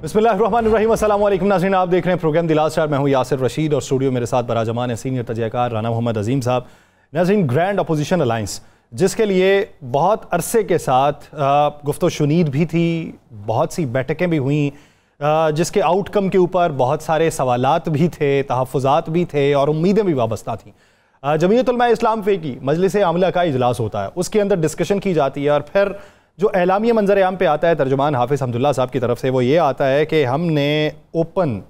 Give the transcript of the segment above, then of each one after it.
बिस्मिल्लाहिर्रहमानिर्रहीम। अस्सलाम वालेकुम नाज़रीन, आप देख रहे हैं प्रोग्राम द लास्ट आवर। मैं हूं यासिर रशीद और स्टूडियो मेरे साथ बराजमान है सीनियर तजज़ियाकार राना मोहम्मद अजीम साहब। नाज़रीन, ग्रैंड अपोजिशन अलायंस जिसके लिए बहुत अरसे के साथ गुफ्तो शुनीद भी थी, बहुत सी बैठकें भी हुई, जिसके आउटकम के ऊपर बहुत सारे सवालात भी थे, तहफ़्फ़ुज़ात भी थे और उम्मीदें भी वाबस्ता थीं। जमीयत उलमा इस्लाम फ़े की मजलिस आमला का इजलास होता है, उसके अंदर डिस्कशन की जाती है और फिर जो एलामिया मंजर आम पे आता है तर्जुमान हाफिज़ हम्दुल्लाह साहब की तरफ से, वो ये आता है कि हमने ओपन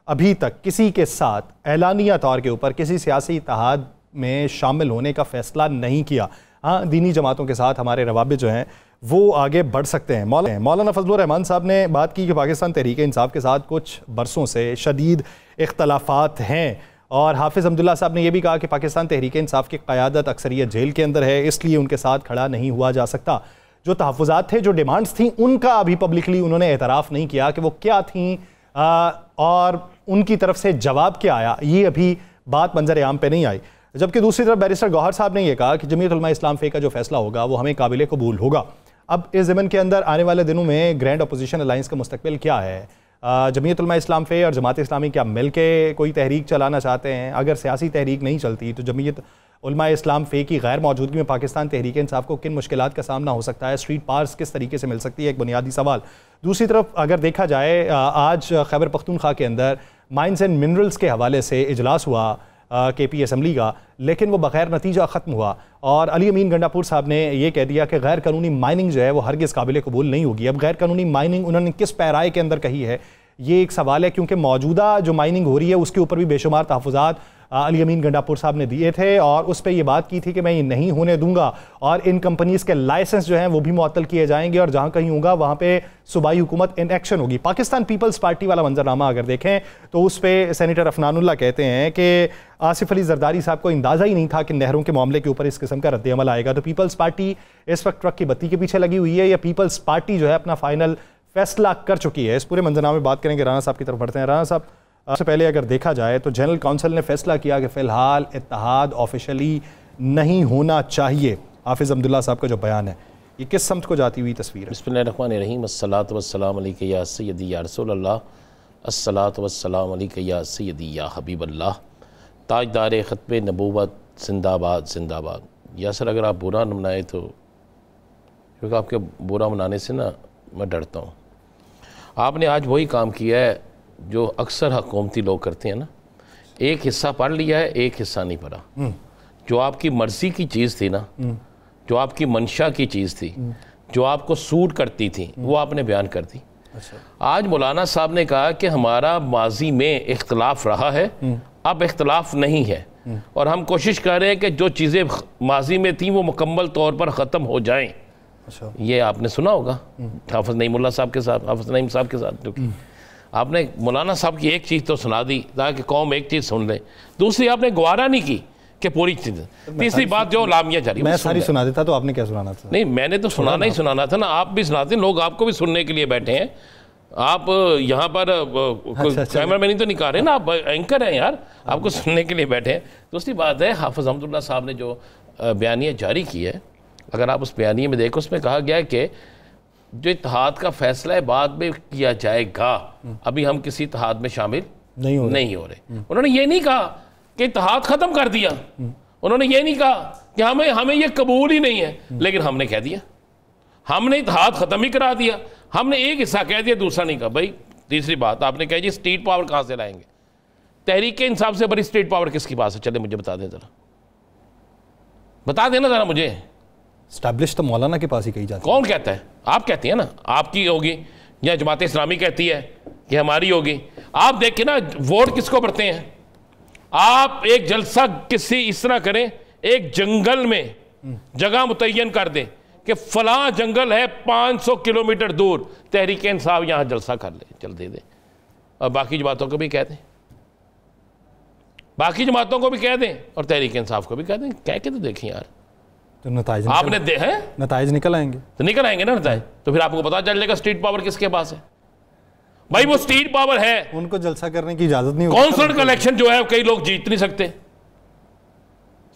अभी तक किसी के साथ एलानिया तौर के ऊपर किसी सियासी इत्तेहाद में शामिल होने का फ़ैसला नहीं किया। हाँ, दीनी जमातों के साथ हमारे रवाबित जो हैं वो आगे बढ़ सकते हैं। मौलाना फजलुर रहमान साहब ने बात की कि पाकिस्तान तहरीक इंसाफ के साथ कुछ बरसों से शदीद इख्तलाफात हैं और हाफिज़ हम्दुल्लाह साहब ने यह भी कहा कि पाकिस्तान तहरीक इंसाफ की क़यादत अक्सरियत जेल के अंदर है, इसलिए उनके साथ खड़ा नहीं हुआ जा सकता। जो तहफ़्फ़ुज़ात थे, जो डिमांड्स थी, उनका अभी पब्लिकली उन्होंने एतराफ़ नहीं किया कि वो क्या थी और उनकी तरफ से जवाब क्या आया, ये अभी बात मंजर आम पे नहीं आई। जबकि दूसरी तरफ बैरिस्टर गौहर साहब ने यह कहा कि जमीयत उलमा इस्लाम फ़े का जो फैसला होगा वो हमें काबिल कबूल होगा। अब इस ज़मन के अंदर आने वाले दिनों में ग्रैंड अपोजिशन अलायंस का मुस्तकबिल क्या है? जमीयत उलमा इस्लाम फ़े और जमात इस्लामी क्या मिल के कोई तहरीक चलाना चाहते हैं? अगर सियासी तहरीक नहीं चलती तो जमीयत उलमा इस्लाम फ़े की गैर मौजूदगी में पाकिस्तान तहरीक इंसाफ को किन मुश्किलात का सामना हो सकता है? स्ट्रीट पार्स किस तरीके से मिल सकती है? एक बुनियादी सवाल। दूसरी तरफ अगर देखा जाए, आज खैबर पख्तूनख्वा के अंदर माइंस एंड मिनरल्स के हवाले से इजलास हुआ KP असम्बली का, लेकिन वो बगैर नतीजा ख़त्म हुआ और अली अमीन गंडापुर साहब ने यह कह दिया कि गैर कानूनी माइनिंग जो है वो हरगिज़ काबिल कबूल नहीं होगी। अब गैर कानूनी माइनिंग उन्होंने किस पैराए के अंदर कही है, ये एक सवाल है, क्योंकि मौजूदा जो माइनिंग हो रही है उसके ऊपर भी बेशुमार तहफ़्फ़ुज़ात अली अमीन गंडापुर साहब ने दिए थे और उस पर यह बात की थी कि मैं ये नहीं होने दूंगा और इन कंपनीज़ के लाइसेंस जो हैं वो भी मुअत्तल किए जाएंगे और जहाँ कहीं होगा वहाँ पे सूबाई हुकूमत इन एक्शन होगी। पाकिस्तान पीपल्स पार्टी वाला मंजरनामा अगर देखें तो उस पर सेनेटर अफनानुल्लाह कहते हैं कि आसिफ अली जरदारी साहब को अंदाज़ा ही नहीं था कि नहरों के मामले के ऊपर इस किस्म का रद्द-ए-अमल आएगा। तो पीपल्स पार्टी इस वक्त ट्रक की बत्ती के पीछे लगी हुई है या पीपल्स पार्टी जो है अपना फाइनल फैसला कर चुकी है? इस पूरे मंजरनामे में बात करेंगे। राना साहब की तरफ बढ़ते हैं। राना साहब, सबसे पहले अगर देखा जाए तो जनरल काउंसिल ने फैसला किया कि फ़िलहाल इत्तेहाद ऑफिशियली नहीं होना चाहिए। हाफिज़ हम्दुल्लाह साहब का जो बयान है ये किस समत को जाती हुई तस्वीर है? बिस्मिल्लाहिर्रहमानिर्रहीम। अस्सलातु वस्सलाम अलैका या सय्यदी या रसूलल्लाह, अस्सलातु वस्सलाम अलैका या सय्यदी या हबीबल्लाह, ताजदार ख़त्म नबूवत जिंदाबाद जिंदाबाद। या सर, अगर आप बुरा न मनाए तो, क्योंकि आपके बुरा मनाने से ना मैं डरता हूँ। आपने आज वही काम किया है जो अक्सर हुकूमती लोग करते हैं ना, एक हिस्सा पढ़ लिया है, एक हिस्सा नहीं पढ़ा। जो आपकी मर्ज़ी की चीज़ थी ना, जो आपकी मंशा की चीज़ थी, जो आपको सूट करती थी, वो आपने बयान कर दी। आज मौलाना साहब ने कहा कि हमारा माजी में इख्तलाफ रहा है, अब इख्तलाफ नहीं है और हम कोशिश कर रहे हैं कि जो चीज़ें माजी में थी वो मुकम्मल तौर पर ख़त्म हो जाएँ। ये आपने सुना होगा हाफिज़ नईमुल्लाह साहब के साथ, हाफिज़ नईम साहब के साथ, जो कि आपने मौलाना साहब की एक चीज़ तो सुना दी ताकि कौम एक चीज़ सुन ले, दूसरी आपने गवारा नहीं की कि पूरी चीज़, तीसरी बात जो लामिया जारी मैं सारी सुना देता तो आपने क्या सुनाना था? नहीं, मैंने तो सुनाना ही सुनाना था ना, आप भी सुनाते, लोग आपको भी सुनने के लिए बैठे हैं। आप यहाँ पर कैमरा मैन ही तो निकाल रहे ना, आप एंकर हैं यार, आपको सुनने के लिए बैठे हैं। दूसरी बात है, हाफिज़ हम्दुल्लाह साहब ने जो बयानिया जारी की है, अगर आप उस बयानिए में देखो, उसमें कहा गया है कि जो इत्तेहाद का फैसला है बाद में किया जाएगा, अभी हम किसी इत्तेहाद में शामिल नहीं हो रहे। उन्होंने ये नहीं कहा कि इत्तेहाद ख़त्म कर दिया, उन्होंने ये नहीं कहा कि हमें ये कबूल ही नहीं है, लेकिन हमने कह दिया, हमने इत्तेहाद ख़त्म ही करा दिया, हमने एक हिस्सा कह दिया, दूसरा नहीं कहा। भाई, तीसरी बात आपने कहा जी स्टेट पावर कहाँ से लाएंगे? तहरीक इंसाफ से बड़ी स्टेट पावर किसके पास है? चले मुझे बता दें ज़रा, बता देना ज़रा मुझे। स्टैब्लिश तो मौलाना के पास ही कही जाती है। कौन कहता है? आप कहती हैं ना, आपकी होगी या जमात इस्लामी कहती है कि हमारी होगी। आप देखें ना, वोट किसको पड़ते हैं? आप एक जलसा किसी इस तरह करें, एक जंगल में जगह मुतय्यन कर दें कि फलां जंगल है 500 किलोमीटर दूर, तहरीक इंसाफ यहाँ जलसा कर ले, चल दे दे, और बाकी जमातों को भी कह दें, बाकी जमातों को भी कह दें और तहरीक इंसाफ को भी कह दें, कह के तो देखें यार, तो नताइज आपने दे हैं, नताइज निकल आएंगे, तो निकल आएंगे ना नताइज, तो फिर आपको पता चल जाएगा स्टेट पावर किसके पास है। भाई वो स्टेट पावर है, उनको जलसा करने की इजाजत नहीं। कौंसिल का इलेक्शन जो है कई लोग जीत नहीं सकते।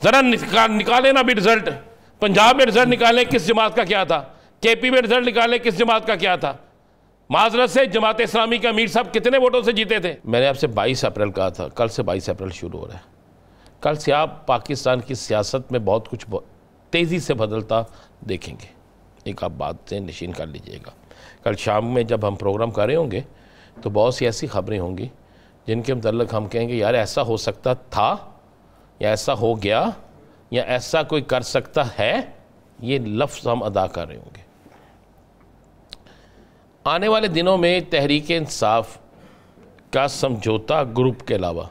जरा निकाले ना भी रिजल्ट, पंजाब में रिजल्ट निकालें किस जमात का क्या था, KP में रिजल्ट निकालें किस जमात का क्या था, माजरत से जमात इस्लामी के अमीर साहब कितने वोटों से जीते थे? मैंने आपसे 22 अप्रैल कहा था, कल से 22 अप्रैल शुरू हो रहा है। कल से आप पाकिस्तान की सियासत में बहुत कुछ तेज़ी से बदलता देखेंगे। एक आप बात से निशीन कर लीजिएगा, कल शाम में जब हम प्रोग्राम कर रहे होंगे तो बहुत सी ऐसी खबरें होंगी जिनके मतलब हम कहेंगे यार ऐसा हो सकता था, या ऐसा हो गया, या ऐसा कोई कर सकता है, ये लफ्ज़ हम अदा कर रहे होंगे। आने वाले दिनों में तहरीक इंसाफ का समझौता ग्रुप के अलावा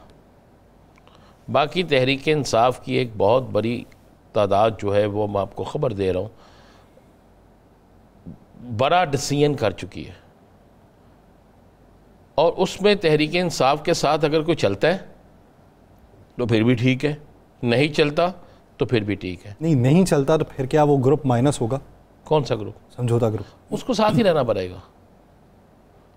बाकी तहरीक इंसाफ की एक बहुत बड़ी तादाद जो है वो मैं आपको ख़बर दे रहा हूँ बड़ा डिसीजन कर चुकी है, और उसमें तहरीक इंसाफ के साथ अगर कोई चलता है तो फिर भी ठीक है, नहीं चलता तो फिर भी ठीक है। नहीं चलता तो फिर क्या वो ग्रुप माइनस होगा? कौन सा ग्रुप? समझौता ग्रुप। उसको साथ ही रहना पड़ेगा,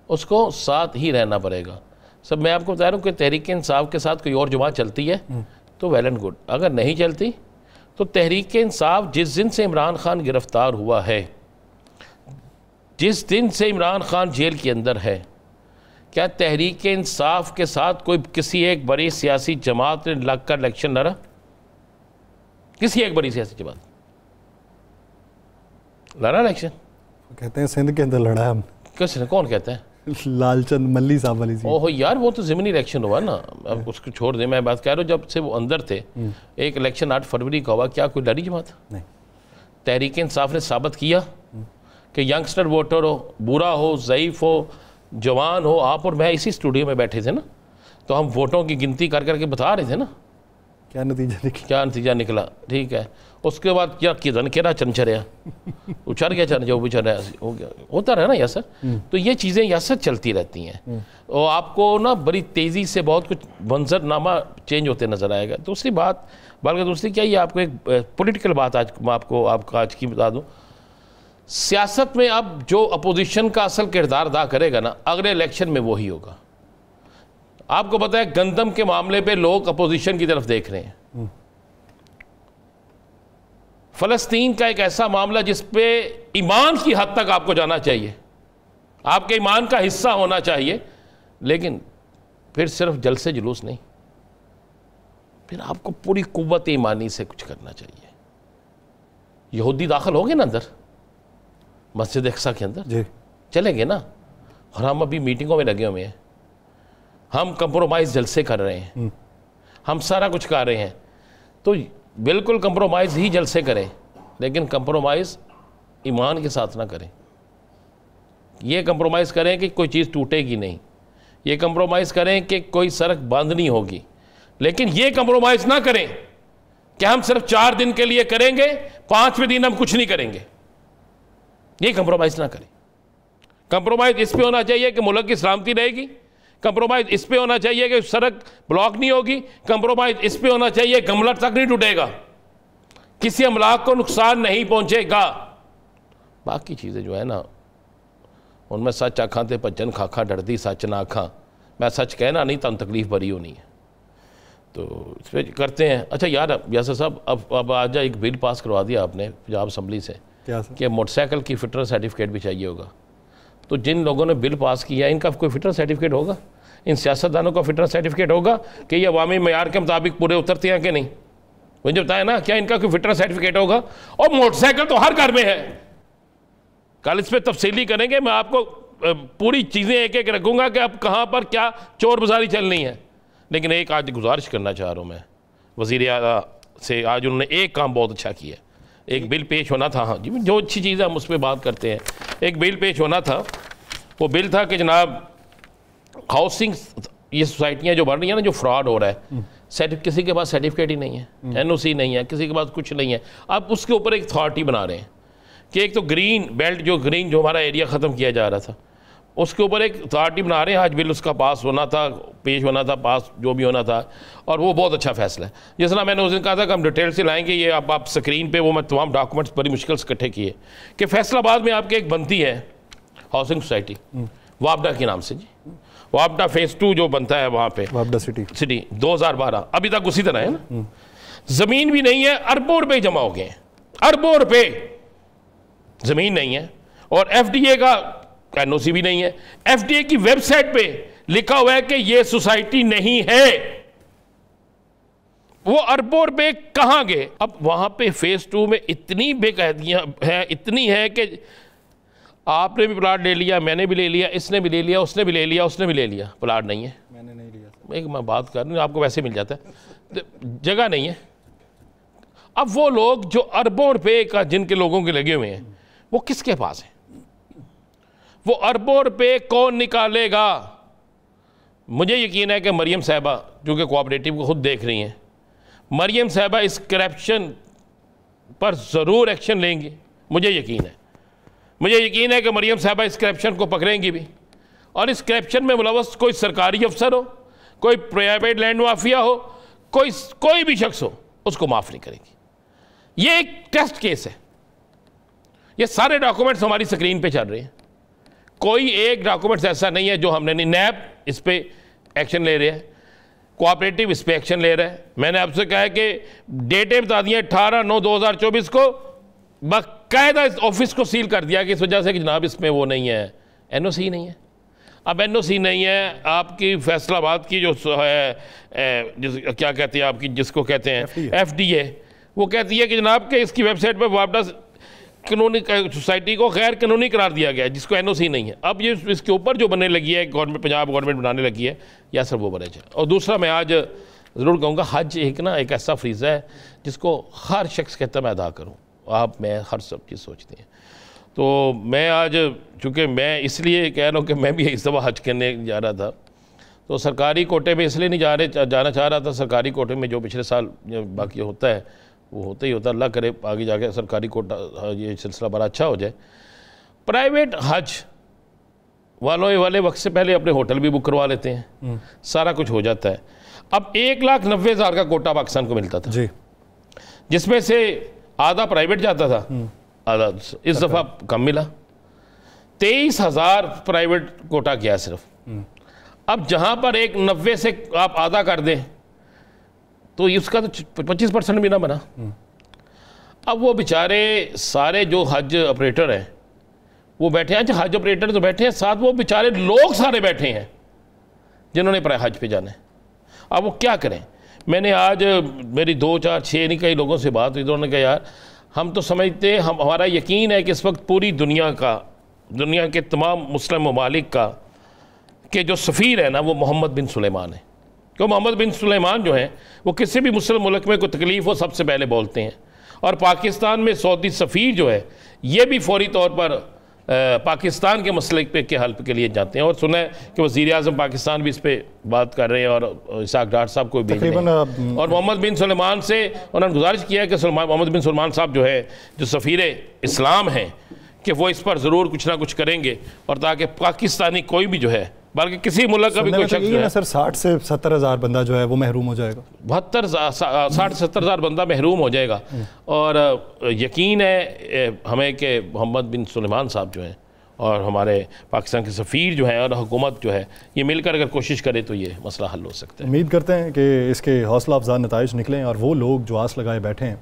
उसको साथ ही रहना पड़ेगा। सब मैं आपको बता रहा हूँ कि तहरीक इंसाफ के साथ कोई और जमात चलती है तो वेल एंड गुड, अगर नहीं चलती तो तहरीक इंसाफ जिस दिन से इमरान खान गिरफ्तार हुआ है, जिस दिन से इमरान खान जेल के अंदर है, क्या तहरीक इंसाफ के साथ कोई किसी एक बड़ी सियासी जमात ने लग कर इलेक्शन लड़ा? किसी एक बड़ी सियासी जमात लड़ा इलेक्शन? कहते हैं सिंध के अंदर लड़ा है हमने। किसने? कौन कहता है? लालचंद मल्ली साहब वाली सीट। ओहो यार, वो तो ज़मीनी इलेक्शन हुआ ना, अब उसको छोड़ दे। मैं बात कह रहा हूँ जब से वो अंदर थे, एक इलेक्शन 8 फरवरी का हुआ, क्या कोई लड़ी जमात? नहीं। तहरीक इंसाफ ने साबित किया कि यंगस्टर वोटर हो, बुरा हो, ज़ईफ़ हो, जवान हो, आप और मैं इसी स्टूडियो में बैठे थे ना, तो हम वोटों की गिनती कर करके बता रहे थे ना क्या नतीजा निकला। क्या नतीजा निकला, ठीक है। उसके बाद क्या किधन केरा चंचरिया उछर गया, चन जो बेचारा हो गया, होता रहा ना यासर। तो ये चीज़ें यासर चलती रहती हैं, और आपको ना बड़ी तेज़ी से बहुत कुछ मंजरनामा चेंज होते नज़र आएगा। दूसरी बात, बल्कि दूसरी क्या, ये आपको एक पॉलिटिकल बात आज मैं आपको आज की बता दूँ। सियासत में अब जो अपोजिशन का असल किरदार अदा करेगा ना, अगले इलेक्शन में वही होगा। आपको पता है गंदम के मामले पे लोग अपोजिशन की तरफ देख रहे हैं। फ़लस्तीन का एक ऐसा मामला जिस पे ईमान की हद तक आपको जाना चाहिए, आपके ईमान का हिस्सा होना चाहिए, लेकिन फिर सिर्फ जलसे जुलूस नहीं, फिर आपको पूरी कुव्वत ईमानी से कुछ करना चाहिए। यहूदी दाखिल हो गए ना अंदर मस्जिद अक्सा के अंदर जी, चले गए ना, और हम अभी मीटिंगों में लगे हुए हैं, हम कंप्रोमाइज़ जलसे कर रहे हैं, हम सारा कुछ कर रहे हैं। तो बिल्कुल कंप्रोमाइज़ ही जलसे करें, लेकिन कंप्रोमाइज़ ईमान के साथ ना करें। ये कंप्रोमाइज़ करें कि कोई चीज़ टूटेगी नहीं, ये कंप्रोमाइज़ करें कि कोई सड़क बंद नहीं होगी, लेकिन ये कंप्रोमाइज़ ना करें कि हम सिर्फ 4 दिन के लिए करेंगे, 5वें दिन हम कुछ नहीं करेंगे। ये कंप्रोमाइज़ ना करें। कंप्रोमाइज़ इस पे होना चाहिए कि मुल्क की सलामती रहेगी, कंप्रोमाइज़ इस पे होना चाहिए कि सड़क ब्लॉक नहीं होगी, कंप्रोमाइज़ इस पे होना चाहिए गमलट तक नहीं टूटेगा, किसी अमलाक को नुकसान नहीं पहुंचेगा। बाकी चीज़ें जो है ना, उनमें सच आखा तो भजन खाखा डरदी सच ना आखा, मैं सच कहना नहीं तन तकलीफ बरी होनी है, तो इस पर करते हैं। अच्छा यार यासर साहब, अब आज एक बिल पास करवा दिया आपने पंजाब असम्बली से कि मोटरसाइकिल की फिटनेस सर्टिफिकेट भी चाहिए होगा। तो जिन लोगों ने बिल पास किया इनका कोई फिटनेस सर्टिफिकेट होगा? इन सियासतदानों का फिटनेस सर्टिफिकेट होगा कि ये अवामी मेयार के मुताबिक पूरे उतरते हैं कि नहीं? मुझे बताया ना, क्या इनका कोई फिटनेस सर्टिफिकेट होगा? और मोटरसाइकिल तो हर घर में है। कल इस पर तफसीली करेंगे, मैं आपको पूरी चीज़ें एक एक रखूँगा कि अब कहाँ पर क्या चोर बाजारी चलनी है। लेकिन एक आज गुजारिश करना चाह रहा हूँ मैं वज़ीर आला से, आज उन्होंने एक काम बहुत अच्छा किया। एक बिल पेश होना था, हाँ जी, जो अच्छी चीज़ है हम उस पर बात करते हैं। एक बिल पेश होना था, वो बिल था कि जनाब हाउसिंग, ये सोसाइटियाँ जो बन रही हैं ना, जो फ्रॉड हो रहा है, किसी के पास सर्टिफिकेट ही नहीं है, NOC नहीं है, किसी के पास कुछ नहीं है। अब उसके ऊपर एक अथॉरिटी बना रहे हैं कि एक तो ग्रीन बेल्ट, जो हमारा एरिया ख़त्म किया जा रहा था, उसके ऊपर एक अथॉरिटी बना रहे हैं। आज बिल उसका पास होना था, पेश होना था, पास जो भी होना था, और वो बहुत अच्छा फैसला है। जिस तरह मैंने उस दिन कहा था कि हम डिटेल से लाएंगे, ये अब आप स्क्रीन पे वो मैं तमाम डॉक्यूमेंट्स बड़ी मुश्किल से इकट्ठे किए कि फैसलाबाद में आपके एक बनती है हाउसिंग सोसाइटी वापडा के नाम से जी, वापडा फेज़ 2 जो बनता है वहाँ पे, वापडा सिटी 2012, अभी तक उसी तरह है ना। ज़मीन भी नहीं है, अरबों रुपये जमा हो गए हैं, अरबों रुपये ज़मीन नहीं है, और FDA का एनओसी भी नहीं है। एफडीए की वेबसाइट पे लिखा हुआ है कि ये सोसाइटी नहीं है। वो अरबों रुपए कहां गए? अब वहां पे फेज 2 में इतनी बेकायदियां हैं, इतनी है कि आपने भी प्लाट ले लिया, मैंने भी ले लिया, इसने भी ले लिया, उसने भी ले लिया, उसने भी ले लिया, प्लाट नहीं है। मैंने नहीं लिया। एक मैं बात कर रहा हूं, आपको वैसे मिल जाता है, जगह नहीं है। अब वो लोग जो अरबों रुपए का जिनके लोगों के लगे हुए हैं, वो किसके पास है? वो अरबों रुपए कौन निकालेगा? मुझे यकीन है कि मरियम साहबा, जो कि कोऑपरेटिव को खुद देख रही हैं, मरियम साहबा इस करप्शन पर ज़रूर एक्शन लेंगी। मुझे यकीन है, मुझे यकीन है कि मरियम साहबा इस करप्शन को पकड़ेंगी भी, और इस करप्शन में मुलव्वस कोई सरकारी अफसर हो, कोई प्राइवेट लैंड माफिया हो, कोई भी शख्स हो, उसको माफ़ नहीं करेगी। ये एक टेस्ट केस है। ये सारे डॉक्यूमेंट्स हमारी स्क्रीन पे चल रहे हैं। कोई एक डॉक्यूमेंट्स ऐसा नहीं है जो हमने नहीं। नैब इस पे एक्शन ले रहे हैं, कोऑपरेटिव इस पे एक्शन ले रहा है। मैंने आपसे कहा है कि डेटें बता दी हैं, 18/9/2024 को बाकायदा इस ऑफिस को सील कर दिया कि इस वजह से कि जनाब इसमें वो नहीं है, एनओसी नहीं है। अब एनओसी नहीं है, आपकी फैसलाबाद की जो है क्या कहते हैं आपकी, जिसको कहते हैं एफडीए, वो कहती है कि जनाब के इसकी वेबसाइट पर वापस कानूनी सोसाइटी को गैर कानूनी करार दिया गया है, जिसको एनओसी नहीं है। अब ये इसके ऊपर जो बनने लगी है गवर्नमेंट, पंजाब गवर्नमेंट बनाने लगी है, या सर वो बने। और दूसरा मैं आज ज़रूर कहूँगा, हज एक ऐसा फ्रीज़ा है जिसको हर शख्स कहता मैं अदा करूँ। आप मैं हर सब चीज़ सोचती हैं। तो मैं आज, चूँकि मैं इसलिए कह रहा हूँ कि मैं भी इस दफ़ा हज करने जा रहा था, तो सरकारी कोटे में इसलिए नहीं जाना चाह रहा था। सरकारी कोटे में जो पिछले साल बाकी होता है वो होता ही होता, अल्लाह करे आगे जाके सरकारी कोटा ये सिलसिला बड़ा अच्छा हो जाए। प्राइवेट हज वाले वक्त से पहले अपने होटल भी बुक करवा लेते हैं, सारा कुछ हो जाता है। अब 1,90,000 का कोटा पाकिस्तान को मिलता था जी, जिसमें से आधा प्राइवेट जाता था, आधा इस दफ़ा कम मिला। 23,000 प्राइवेट कोटा गया सिर्फ। अब जहाँ पर एक 90 से आप आधा कर दें तो इसका तो 25% भी ना बना। अब वो बेचारे सारे जो हज ऑपरेटर हैं वो बैठे हैं। हज ऑपरेटर तो बैठे हैं, साथ वो बेचारे लोग सारे बैठे हैं जिन्होंने हज पे जाना है। अब वो क्या करें? मैंने आज मेरी 2, 4, 6 नहीं कई लोगों से बात हुई, तो उन्होंने कहा यार हम तो समझते हैं, हमारा यकीन है कि इस वक्त पूरी दुनिया के तमाम मुस्लिम ममालिक का कि जो सफ़ीर है ना वो मोहम्मद बिन सुलेमान है। क्यों? मोहम्मद बिन सुलेमान जो हैं वो किसी भी मुस्लिम मुल्क में कोई तकलीफ़ हो सबसे पहले बोलते हैं। और पाकिस्तान में सऊदी सफ़ीर जो है ये भी फौरी तौर पर पाकिस्तान के मसले के हल के लिए जाते हैं। और सुना है कि वज़ीर-ए-आज़म पाकिस्तान भी इस पर बात कर रहे हैं और इसाक डार साहब को भी भेज रहे हैं। और मोहम्मद बिन सुलेमान से उन्होंने गुजारिश किया है कि मोहम्मद बिन सुलेमान साहब जो है, जो सफ़ीर इस्लाम हैं, कि वो इस पर ज़रूर कुछ ना कुछ करेंगे, और ताकि पाकिस्तानी कोई भी जो है, बल्कि किसी मुल्क का भी कोई शख्स है सर 60 से 70 हज़ार बंदा जो है वो महरूम हो जाएगा। 60 से 70 हज़ार बंदा महरूम हो जाएगा। और यकीन है हमें कि मोहम्मद बिन सुलेमान साहब जो हैं और हमारे पाकिस्तान के सफ़ीर जो हैं और हुकूमत जो है, ये मिलकर अगर कोशिश करे तो ये मसला हल हो सकता है। उम्मीद करते हैं कि इसके हौसला अफजा नताइज निकलें और वो लोग जो आस लगाए बैठे हैं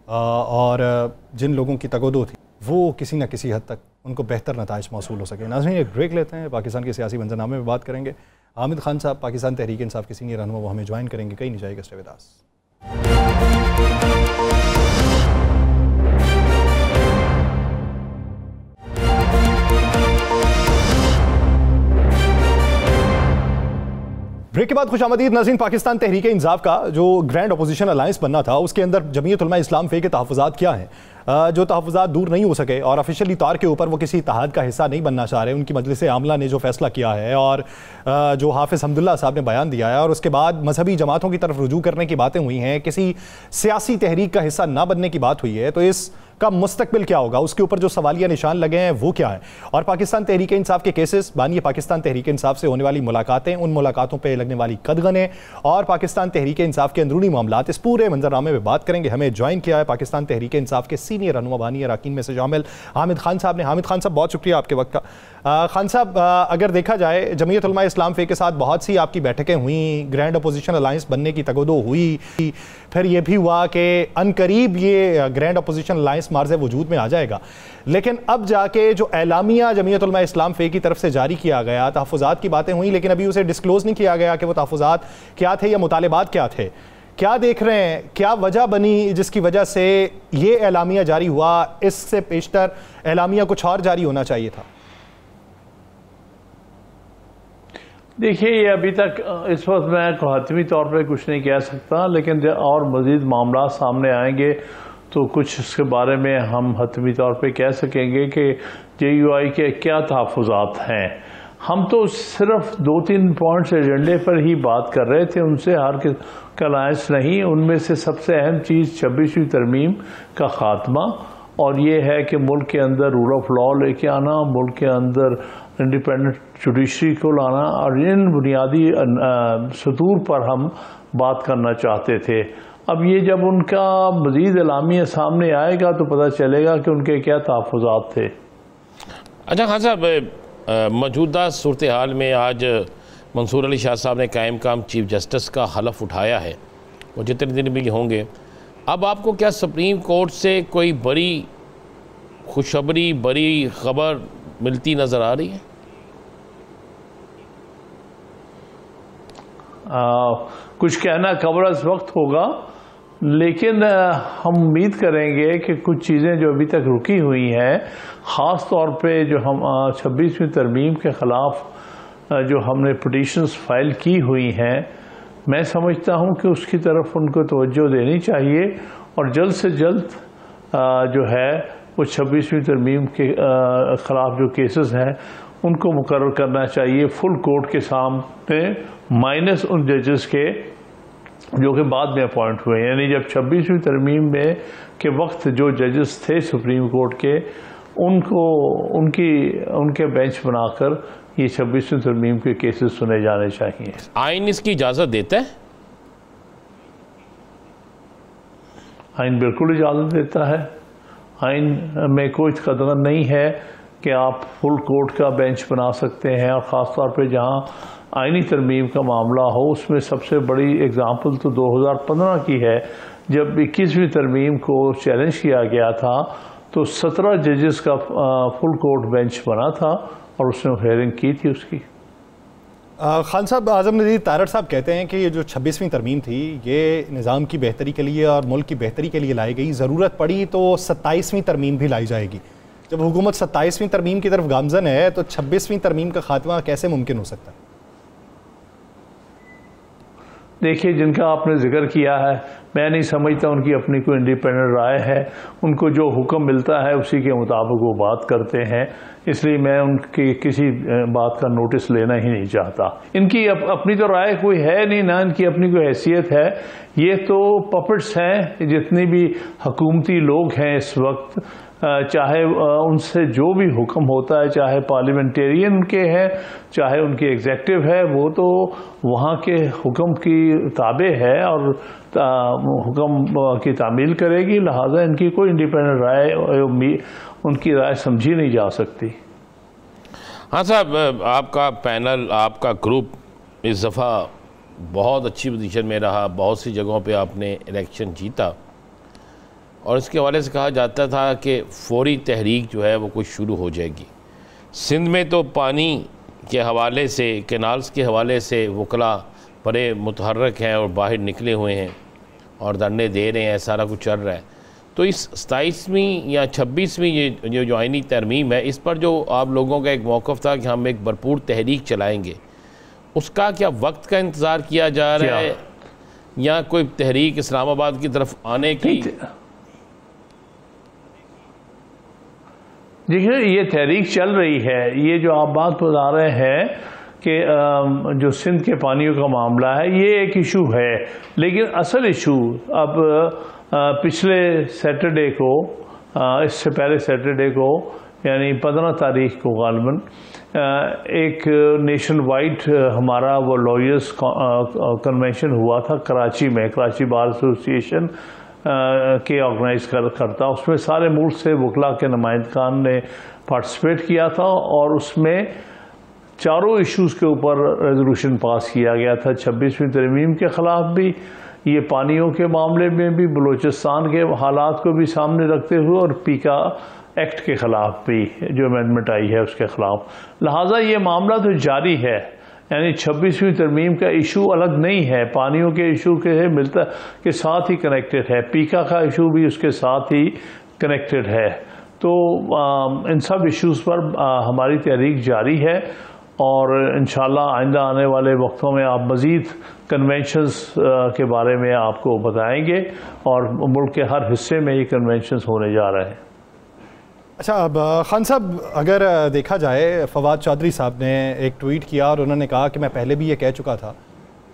और जिन लोगों की तगोदो थी वो किसी न किसी हद तक उनको बेहतर नताइज मौसूल हो सके। नाज़रीन, एक ब्रेक लेते हैं, पाकिस्तान के सियासी मंजरनामे में बात करेंगे। हामिद खान साहब, पाकिस्तान तहरीक इंसाफ के सीनियर रहनुमा, वो हमें ज्वाइन करेंगे। कहीं नहीं जाएगा, स्टे विद अस। ब्रेक के बाद खुशामदीद नाज़रीन। पाकिस्तान तहरीक इंसाफ का जो ग्रैंड अपोजिशन अलायंस बनना था, उसके अंदर जमीयत उलमा इस्लाम फे के तहफ़्फ़ुज़ात क्या हैं, जो तहफ़्फ़ुज़ात दूर नहीं हो सके और ऑफिशियली तौर के ऊपर वो किसी इत्तेहाद का हिस्सा नहीं बनना चाह रहे। उनकी मजलिस आमला ने जो फैसला किया है और जो हाफिज़ हमदुल्ला साहब ने बयान दिया है और उसके बाद मजहबी जमातों की तरफ रुजू करने की बातें हुई हैं, किसी सियासी तहरीक का हिस्सा ना बनने की बात हुई है, तो इस का मुस्तकबिल क्या होगा, उसके ऊपर जो सवालिया निशान लगे हैं वो क्या है। और पाकिस्तान तहरीक इंसाफ के केसेस, बानिए पाकिस्तान तहरीक इंसाफ से होने वाली मुलाकातें, उन मुलाकातों पर लगने वाली कदगने और पाकिस्तान तहरीक इंसाफ के अंदरूनी मामलात, इस पूरे मंजरनामे में बात करेंगे। हमें ज्वाइन किया है पाकिस्तान तहरीक इंसाफ के सीनियर रहनुमा बानी अरकान में से शामिल हामिद खान साहब ने। हामिद खान साहब, बहुत शुक्रिया आपके वक्त का। खान साहब, अगर देखा जाए जमीयत उलमा इस्लाम फे के साथ बहुत सी आपकी बैठकें हुई, ग्रैंड अपोजिशन अलायंस बनने की तगोदो हुई, फिर यह भी हुआ कि अनकरीब ये ग्रैंड अपोजिशन अलायंस मार्ज़ वजूद में आ जाएगा। लेकिन अब जाके जो एलामिया जमीयत उलमा इस्लाम फ़े की तरफ से जारी किया गया, तहफ़्फ़ुज़ात की बातें हुई लेकिन अभी उसे डिस्क्लोज़ नहीं किया गया कि वो तहफ़्फ़ुज़ात क्या थे या मुतालिबात क्या थे। क्या देख रहे हैं, क्या वजह बनी जिसकी वजह से ये एलामिया जारी हुआ? इससे पेशतर एलामिया कुछ और जारी होना चाहिए था। देखिए, ये अभी तक इस वक्त मैं हतमी तौर पर कुछ नहीं कह सकता, लेकिन और मज़ीद मामला सामने आएंगे तो कुछ इसके बारे में हम हतमी तौर पे कह सकेंगे कि JUI के क्या तहफ़्फ़ुज़ात हैं। हम तो सिर्फ 2-3 पॉइंट्स एजेंडे पर ही बात कर रहे थे, उनसे हर अलायंस नहीं। उनमें से सबसे अहम चीज़ 26वीं तरमीम का ख़ात्मा, और ये है कि मुल्क के अंदर रूल ऑफ लॉ लेके आना, मुल्क के अंदर इंडिपेंडेंट जुडिशरी को लाना, और इन बुनियादी सतूर पर हम बात करना चाहते थे। अब ये जब उनका मज़ीद एलामिया सामने आएगा तो पता चलेगा कि उनके क्या तहफ़्फ़ुज़ात थे। अच्छा खान साहब, मौजूदा सूरत हाल में आज मंसूर अली शाह साहब ने कायम काम चीफ जस्टिस का हलफ उठाया है, वो जितने दिन भी होंगे। अब आपको क्या सुप्रीम कोर्ट से कोई बड़ी खुशखबरी, बड़ी खबर मिलती नज़र आ रही है? कुछ कहना कब्र इस वक्त होगा, लेकिन हम उम्मीद करेंगे कि कुछ चीज़ें जो अभी तक रुकी हुई हैं, ख़ास तौर पे जो हम 26वीं तरमीम के ख़िलाफ़ जो हमने पिटीशंस फाइल की हुई हैं, मैं समझता हूं कि उसकी तरफ उनको तवज्जो देनी चाहिए और जल्द से जल्द जो है वो 26वीं तरमीम के ख़िलाफ़ जो केसेस हैं उनको मुकर्रर करना चाहिए फुल कोर्ट के सामने, माइनस उन जजेस के जो कि बाद में अपॉइंट हुए। यानी जब 26वीं तरमीम में के वक्त जो जजेस थे सुप्रीम कोर्ट के, उनको उनके बेंच बनाकर ये 26वीं तरमीम के केसेस सुने जाने चाहिए। आइन इसकी इजाज़त देता है? आइन बिल्कुल इजाज़त देता है। आइन में कोई कदर नहीं है कि आप फुल कोर्ट का बेंच बना सकते हैं, और ख़ास तौर पे जहाँ आइनी तरमीम का मामला हो। उसमें सबसे बड़ी एग्ज़ाम्पल तो 2015 की है, जब 21वीं तरमीम को चैलेंज किया गया था तो 17 जजेस का फुल कोर्ट बेंच बना था और उसने हेयरिंग की थी उसकी। खान साहब, आज़म नज़ीर तारड़ साहब कहते हैं कि ये जो 26वीं तरमीम थी ये निज़ाम की बेहतरी के लिए और मुल्क की बेहतरी के लिए लाई गई, ज़रूरत पड़ी तो 27वीं तरमीम भी लाई जाएगी। जब हुकूमत 27वीं तरमीम की तरफ गामज़न है तो 26वीं तरमीम का खात्मा कैसे मुमकिन हो सकता है? देखिए, जिनका आपने जिक्र किया है, मैं नहीं समझता उनकी अपनी कोई इंडिपेंडेंट राय है। उनको जो हुक्म मिलता है उसी के मुताबिक वो बात करते हैं, इसलिए मैं उनकी किसी बात का नोटिस लेना ही नहीं चाहता। इनकी अपनी तो राय कोई है नहीं, ना इनकी अपनी कोई हैसियत है। ये तो पपेट्स हैं, जितनी भी हुकूमती लोग हैं इस वक्त, चाहे उनसे जो भी हुक्म होता है, चाहे पार्लियामेंटेरियन उनके हैं, चाहे उनकी एग्जेक्टिव है, वो तो वहाँ के हुक्म की ताबे है और हुक्म की तामील करेगी। लिहाजा इनकी कोई इंडिपेंडेंट राय, उनकी राय समझी नहीं जा सकती। हाँ साहब, आपका पैनल, आपका ग्रुप इस दफ़ा बहुत अच्छी पोजीशन में रहा, बहुत सी जगहों पे आपने इलेक्शन जीता, और इसके हवाले से कहा जाता था कि फौरी तहरीक जो है वो कुछ शुरू हो जाएगी। सिंध में तो पानी के हवाले से, कैनाल्स के हवाले से वकला बड़े मुतहर्रक हैं और बाहर निकले हुए हैं और धरने दे रहे हैं, सारा कुछ चल रहा है। तो इस 27वीं या 26वीं ये जो आइनी तरमीम है, इस पर जो आप लोगों का एक मौक़िफ़ था कि हम एक भरपूर तहरीक चलाएँगे, उसका क्या वक्त का इंतज़ार किया जा रहा है या कोई तहरीक इस्लामाबाद की तरफ आने की? देखिए, ये तहरीक चल रही है। ये जो आप बात बता रहे हैं कि जो सिंध के पानियों का मामला है, ये एक इशू है, लेकिन असल इशू अब पिछले सैटरडे को, इससे पहले सैटरडे को, यानी 15 तारीख को गालिबन एक नेशन वाइड हमारा वो लॉयर्स कन्वेंशन हुआ था कराची में, कराची बार एसोसिएशन के ऑर्गेनाइज करता। उसमें सारे मुल्क से वकला के नुमाइंदगान ने पार्टिसिपेट किया था और उसमें चारों इश्यूज़ के ऊपर रेजोल्यूशन पास किया गया था। 26वीं तरमीम के ख़िलाफ़ भी, ये पानियों के मामले में भी बलूचिस्तान के हालात को भी सामने रखते हुए और पीका एक्ट के ख़िलाफ़ भी जो अमेंडमेंट आई है उसके ख़िलाफ़, लिहाजा ये मामला तो जारी है। यानी 26वीं तरमीम का इशू अलग नहीं है, पानियों के इशू के मिलता के साथ ही कनेक्टेड है, पीका का इशू भी उसके साथ ही कनेक्टेड है। तो इन सब इश्यूज़ पर हमारी तहरीक जारी है और इंशाल्लाह आइंदा आने वाले वक्तों में आप मज़ीद कन्वेंशंस के बारे में आपको बताएंगे और मुल्क के हर हिस्से में ये कन्वेंशंस होने जा रहे हैं। अच्छा, अब खान साहब, अगर देखा जाए, फवाद चौधरी साहब ने एक ट्वीट किया और उन्होंने कहा कि मैं पहले भी ये कह चुका था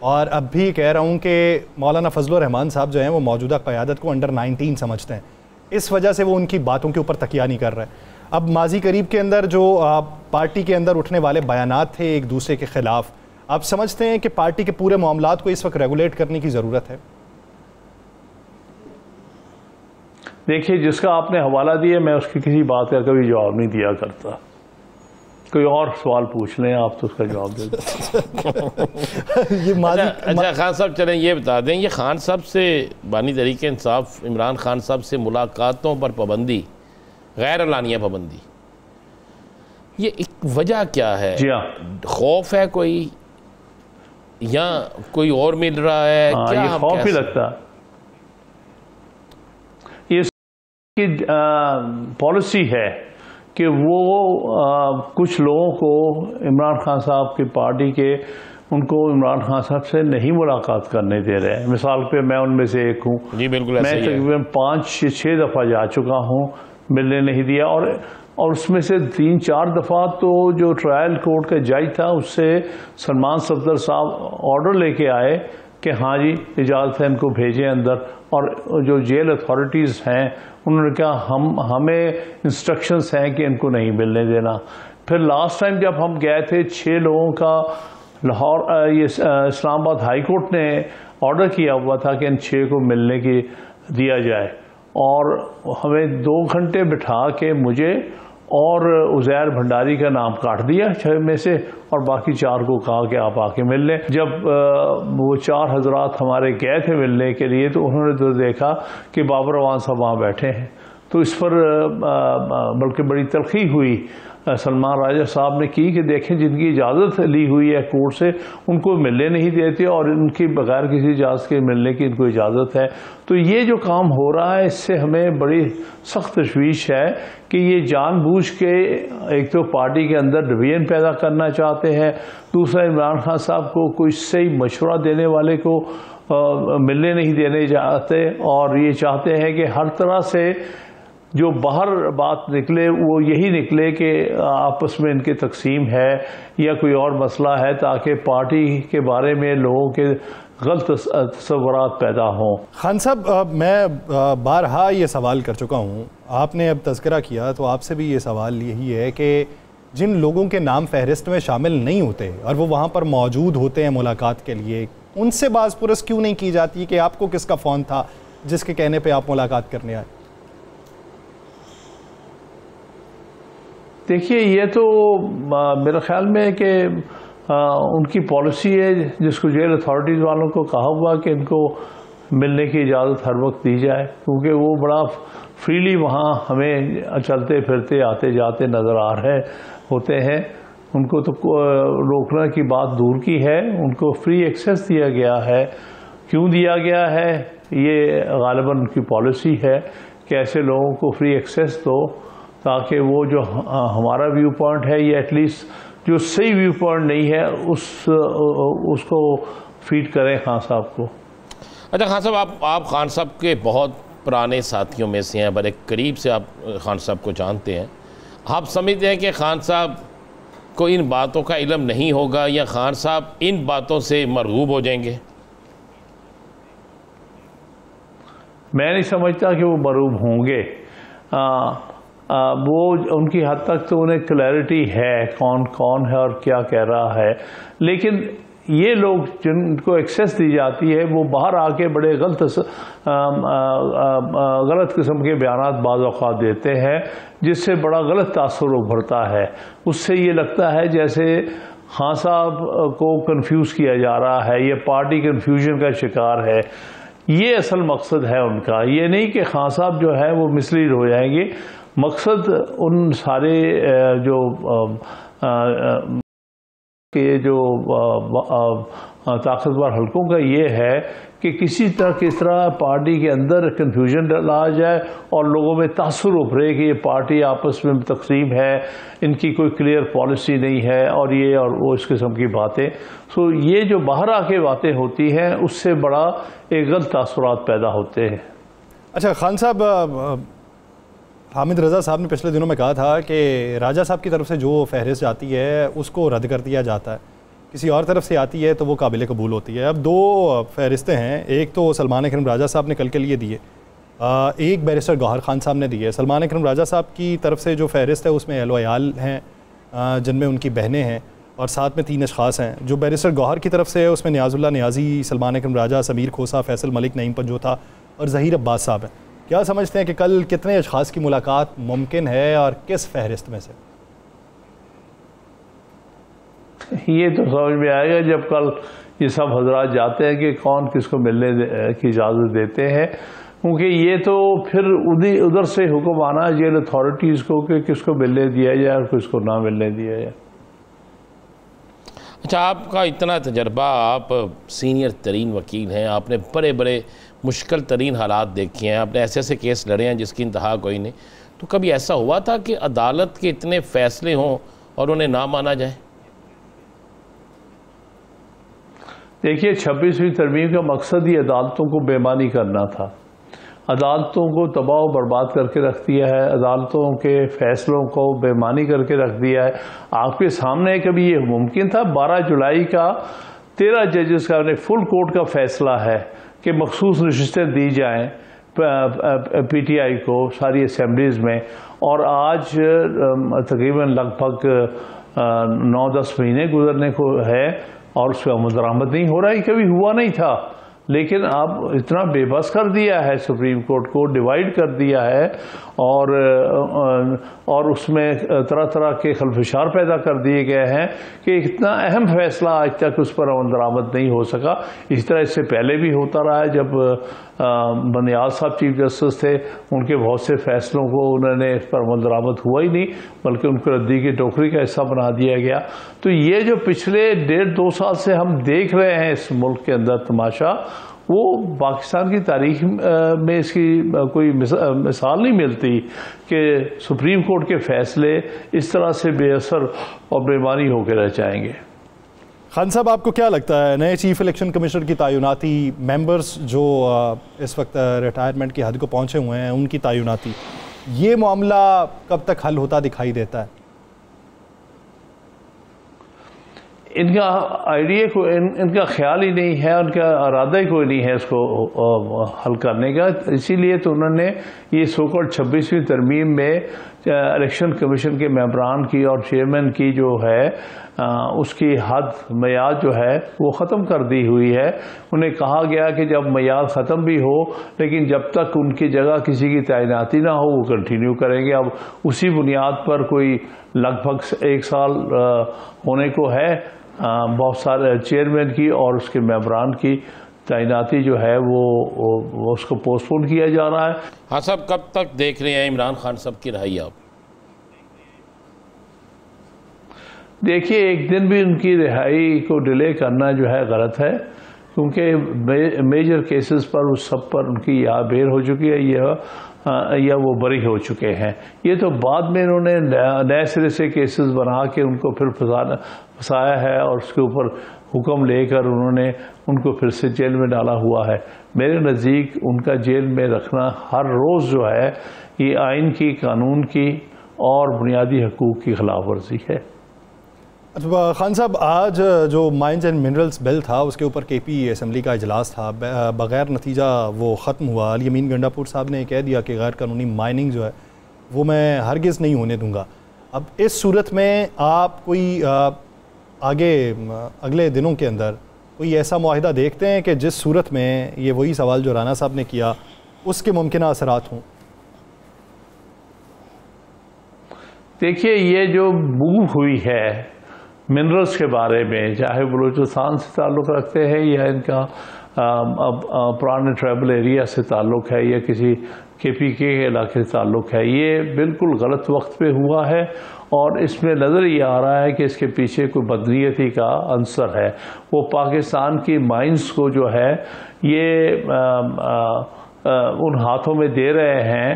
और अब भी कह रहा हूँ कि मौलाना फजलुर रहमान साहब जो हैं वो मौजूदा क़यादत को अंडर 19 समझते हैं, इस वजह से वो उनकी बातों के ऊपर तकिया नहीं कर रहे। अब माजी करीब के अंदर जो पार्टी के अंदर उठने वाले बयानात थे एक दूसरे के ख़िलाफ़, आप समझते हैं कि पार्टी के पूरे मामलात को इस वक्त रेगुलेट करने की ज़रूरत है? देखिए, जिसका आपने हवाला दिया मैं उसकी किसी बात का कभी जवाब नहीं दिया करता। कोई और सवाल पूछ लें आप तो उसका जवाब दे दें। ये अच्छा खान साहब, चलें ये बता दें, ये खान साहब से बानी तरीके इंसाफ इमरान खान साहब से मुलाकातों पर पाबंदी, गैर एलानिया पाबंदी, ये एक वजह क्या है? जी हाँ, खौफ है कोई या कोई और मिल रहा है? क्या ये खौफ ही लगता है। ये पॉलिसी है कि वो कुछ लोगों को इमरान खान साहब की पार्टी के उनको इमरान खान साहब से नहीं मुलाकात करने दे रहे हैं। मिसाल पे मैं उनमें से एक हूँ। जी बिल्कुल, मैं तकरीबन 5-6 दफ़ा जा चुका हूँ, मिलने नहीं दिया। और उसमें से 3-4 दफ़ा तो जो ट्रायल कोर्ट का जज था उससे सलमान सफदर साहब ऑर्डर लेके आए कि हाँ जी इजाज़त है, इनको भेजें अंदर। और जो जेल अथॉरिटीज़ हैं उन्होंने कहा हमें इंस्ट्रक्शंस हैं कि इनको नहीं मिलने देना। फिर लास्ट टाइम जब हम गए थे 6 लोगों का लाहौर ये इस्लामाबाद हाई कोर्ट ने ऑर्डर किया हुआ था कि इन 6 को मिलने की दिया जाए और हमें 2 घंटे बिठा के मुझे और उज़ैर भंडारी का नाम काट दिया 6 में से और बाकी 4 को कहा कि आप आके मिल लें। जब वो 4 हज़रात हमारे गए थे मिलने के लिए तो उन्होंने तो देखा कि बाबर अवान साहब वहाँ बैठे हैं, तो इस पर बल्कि बड़ी तलखी हुई सलमान राजा साहब ने की कि देखें जिनकी इजाज़त ली हुई है कोर्ट से उनको मिलने नहीं देते और इनकी बगैर किसी इजाज़त के मिलने की इनको इजाज़त है। तो ये जो काम हो रहा है इससे हमें बड़ी सख्त तशवीश है कि ये जानबूझ के एक तो पार्टी के अंदर डिवीजन पैदा करना चाहते हैं, दूसरा इमरान खान साहब को कोई सही मशवरा देने वाले को मिलने नहीं देने चाहते और ये चाहते हैं कि हर तरह से जो बाहर बात निकले वो यही निकले कि आपस में इनके तकसीम है या कोई और मसला है ताकि पार्टी के बारे में लोगों के गलत तस्वुरात पैदा हों। खान साहब, मैं बारहा ये सवाल कर चुका हूँ, आपने अब तज़किरा किया तो आपसे भी ये सवाल यही है कि जिन लोगों के नाम फहरिस्त में शामिल नहीं होते और वो वहाँ पर मौजूद होते हैं मुलाकात के लिए, उनसे बाज़ पुरस क्यों नहीं की जाती कि आपको किसका फ़ोन था जिसके कहने पर आप मुलाकात करने आए? देखिए, ये तो मेरे ख्याल में कि उनकी पॉलिसी है जिसको जेल अथॉरिटीज़ वालों को कहा हुआ कि इनको मिलने की इजाज़त हर वक्त दी जाए, क्योंकि वो बड़ा फ्रीली वहाँ हमें चलते फिरते आते जाते नज़र आ रहे होते हैं। उनको तो रोकने की बात दूर की है, उनको फ्री एक्सेस दिया गया है। क्यों दिया गया है? ये गालिबन उनकी पॉलिसी है कि ऐसे लोगों को फ्री एक्सेस दो ताकि वो जो हमारा व्यू पॉइंट है ये एटलीस्ट जो सही व्यू पॉइंट नहीं है उसको फीड करें खान साहब को। अच्छा खान साहब, आप खान साहब के बहुत पुराने साथियों में से हैं, बड़े करीब से आप खान साहब को जानते हैं। आप समझते हैं कि खान साहब को इन बातों का इल्म नहीं होगा या खान साहब इन बातों से मरगूब हो जाएंगे? मैं नहीं समझता कि वो मरगूब होंगे। वो उनकी हद तक तो उन्हें क्लैरिटी है कौन कौन है और क्या कह रहा है, लेकिन ये लोग जिनको एक्सेस दी जाती है वो बाहर आके बड़े गलत किस्म के बयानात बाज़ औक़ात देते हैं जिससे बड़ा गलत तासुर उभरता है। उससे ये लगता है जैसे खान साहब को कंफ्यूज किया जा रहा है, ये पार्टी कंफ्यूजन का शिकार है, ये असल मकसद है उनका। ये नहीं कि खान साहब जो है वो मिसलीड हो जाएंगे। मकसद उन सारे जो ताकतवर हलकों का ये है कि किसी तरह किस तरह पार्टी के अंदर कंफ्यूजन डाला जाए और लोगों में तासुर उभरे कि ये पार्टी आपस में तकसीम है, इनकी कोई क्लियर पॉलिसी नहीं है और ये और वो इस किस्म की बातें। सो ये जो बाहर आके बातें होती हैं उससे बड़ा एक गलत तासुरात पैदा होते हैं। अच्छा, खान साहब, हामिद रज़ा साहब ने पिछले दिनों में कहा था कि राजा साहब की तरफ से जो फहरिस्त जाती है उसको रद्द कर दिया जाता है, किसी और तरफ से आती है तो वो काबिल कबूल होती है। अब दो फहरिस्तें हैं, एक तो सलमान अकरम राजा साहब ने कल के लिए दिए, एक बैरिस्टर गौहर खान साहब ने दी है। सलमान अकरम राजा साहब की तरफ से जो फहरिस्त है उसमें अहल वयाल हैं जिनमें उनकी बहनें हैं और साथ में 3 अशख़ास हैं। जो बैरिस्टर गौहर की तरफ से है उसमें नियाज़ुल्लाह नियाज़ी, सलमान अकरम राजा, समीर खोसा, फैसल मलिक, नईम पंजोथा और ज़हीर अब्बास साहब हैं। क्या समझते हैं कि कल कितने अशख़ास की मुलाकात मुमकिन है और किस फहरिस्त में से? ये तो समझ में आएगा जब कल ये सब हजरात जाते हैं कि कौन किसको मिलने की इजाज़त देते हैं, क्योंकि ये तो फिर उधर से हुक्म आना जेल अथॉरिटीज़ को कि किसको मिलने दिया जाए और किसको ना मिलने दिया जाए। अच्छा, आपका इतना तजर्बा, आप सीनियर तरीन वकील हैं, आपने बड़े बड़े मुश्किल तरीन हालात देखे हैं, आपने ऐसे ऐसे केस लड़े हैं जिसकी इंतहा कोई नहीं, तो कभी ऐसा हुआ था कि अदालत के इतने फैसले हों और उन्हें ना माना जाए? देखिए, 26वीं तरमीम का मकसद ही अदालतों को बेईमानी करना था, अदालतों को तबाह व बर्बाद करके रख दिया है, अदालतों के फैसलों को बेईमानी करके रख दिया है। आपके सामने कभी ये मुमकिन था? 12 जुलाई का 13 जजेस का फुल कोर्ट का फैसला है कि मखसूस नशिस्तें दी जाएं PTI को सारी असम्बलीज़ में, और आज तकरीबन लगभग 9-10 महीने गुजरने को है और उस पर अमल दरामद नहीं हो रहा है। कभी हुआ नहीं था, लेकिन अब इतना बेबस कर दिया है, सुप्रीम कोर्ट को डिवाइड कर दिया है और उसमें तरह तरह के खलफशार पैदा कर दिए गए हैं कि इतना अहम फैसला आज तक उस पर अमल दरामद नहीं हो सका। इस तरह इससे पहले भी होता रहा है, जब बनियाल साहब चीफ जस्टिस थे, उनके बहुत से फैसलों को उन्होंने इस पर अमल दरामद हुआ ही नहीं, बल्कि उनको रद्दी की टोकरी का हिस्सा बना दिया गया। तो ये जो पिछले 1.5-2 साल से हम देख रहे हैं इस मुल्क के अंदर तमाशा, वो पाकिस्तान की तारीख में इसकी कोई मिसाल नहीं मिलती कि सुप्रीम कोर्ट के फैसले इस तरह से बेअसर और बेमानी होकर रह जाएंगे। खान साहब, आपको क्या लगता है नए चीफ इलेक्शन कमिश्नर की तैनाती, मेंबर्स जो इस वक्त रिटायरमेंट की हद को पहुंचे हुए हैं उनकी तैनाती, ये मामला कब तक हल होता दिखाई देता है? इनका आइडिया को इनका ख्याल ही नहीं है, उनका इरादा ही कोई नहीं है इसको हल करने का। इसीलिए तो उन्होंने ये सो-कॉल्ड 26वीं तरमीम में इलेक्शन कमीशन के मेंबरान की और चेयरमैन की जो है उसकी हद मियाद जो है वो ख़त्म कर दी हुई है। उन्हें कहा गया कि जब मियाद ख़त्म भी हो, लेकिन जब तक उनकी जगह किसी की तैनाती ना हो वो कंटिन्यू करेंगे। अब उसी बुनियाद पर कोई लगभग 1 साल होने को है, बहुत सारे चेयरमैन की और उसके मेंबरान की तैनाती जो है वो उसको पोस्टपोन किया जा रहा है। हाँ साहब, कब तक देख रहे हैं इमरान खान साहब की रहाई आप? देखिए, एक दिन भी उनकी रिहाई को डिले करना जो है गलत है, क्योंकि मेजर केसेस पर उस सब पर उनकी या बेल हो चुकी है या वो बरी हो चुके हैं। ये तो बाद में इन्होंने नए सिरे से केसेस बना के उनको फिर फंसाया है और उसके ऊपर हुक्म लेकर उन्होंने उनको फिर से जेल में डाला हुआ है। मेरे नज़दीक उनका जेल में रखना हर रोज़ जो है ये आइन की, कानून की और बुनियादी हकूक़ की खिलाफ वर्जी है। अच्छा खान साहब, आज जो माइंस एंड मिनरल्स बिल था उसके ऊपर KP असम्बली का इजलास था, बग़ैर नतीजा वो ख़त्म हुआ। अली अमीन गंडापुर साहब ने कह दिया कि गैर कानूनी माइनिंग जो है वो मैं हरगिज़ नहीं होने दूंगा। अब इस सूरत में आप कोई आगे अगले दिनों के अंदर कोई ऐसा मुआहिदा देखते हैं कि जिस सूरत में ये वही सवाल जो राना साहब ने किया उसके मुमकिन असरात हों? देखिए, ये जो मूव हुई है मिनरल्स के बारे में, चाहे बलूचिस्तान से ताल्लुक़ रखते हैं या इनका पुराने ट्राइबल एरिया से ताल्लुक़ है या किसी KPK के इलाके से ताल्लुक़ है, ये बिल्कुल गलत वक्त पे हुआ है और इसमें नज़र ये आ रहा है कि इसके पीछे कोई बदनीयती का अंसर है। वो पाकिस्तान की माइंस को जो है ये उन हाथों में दे रहे हैं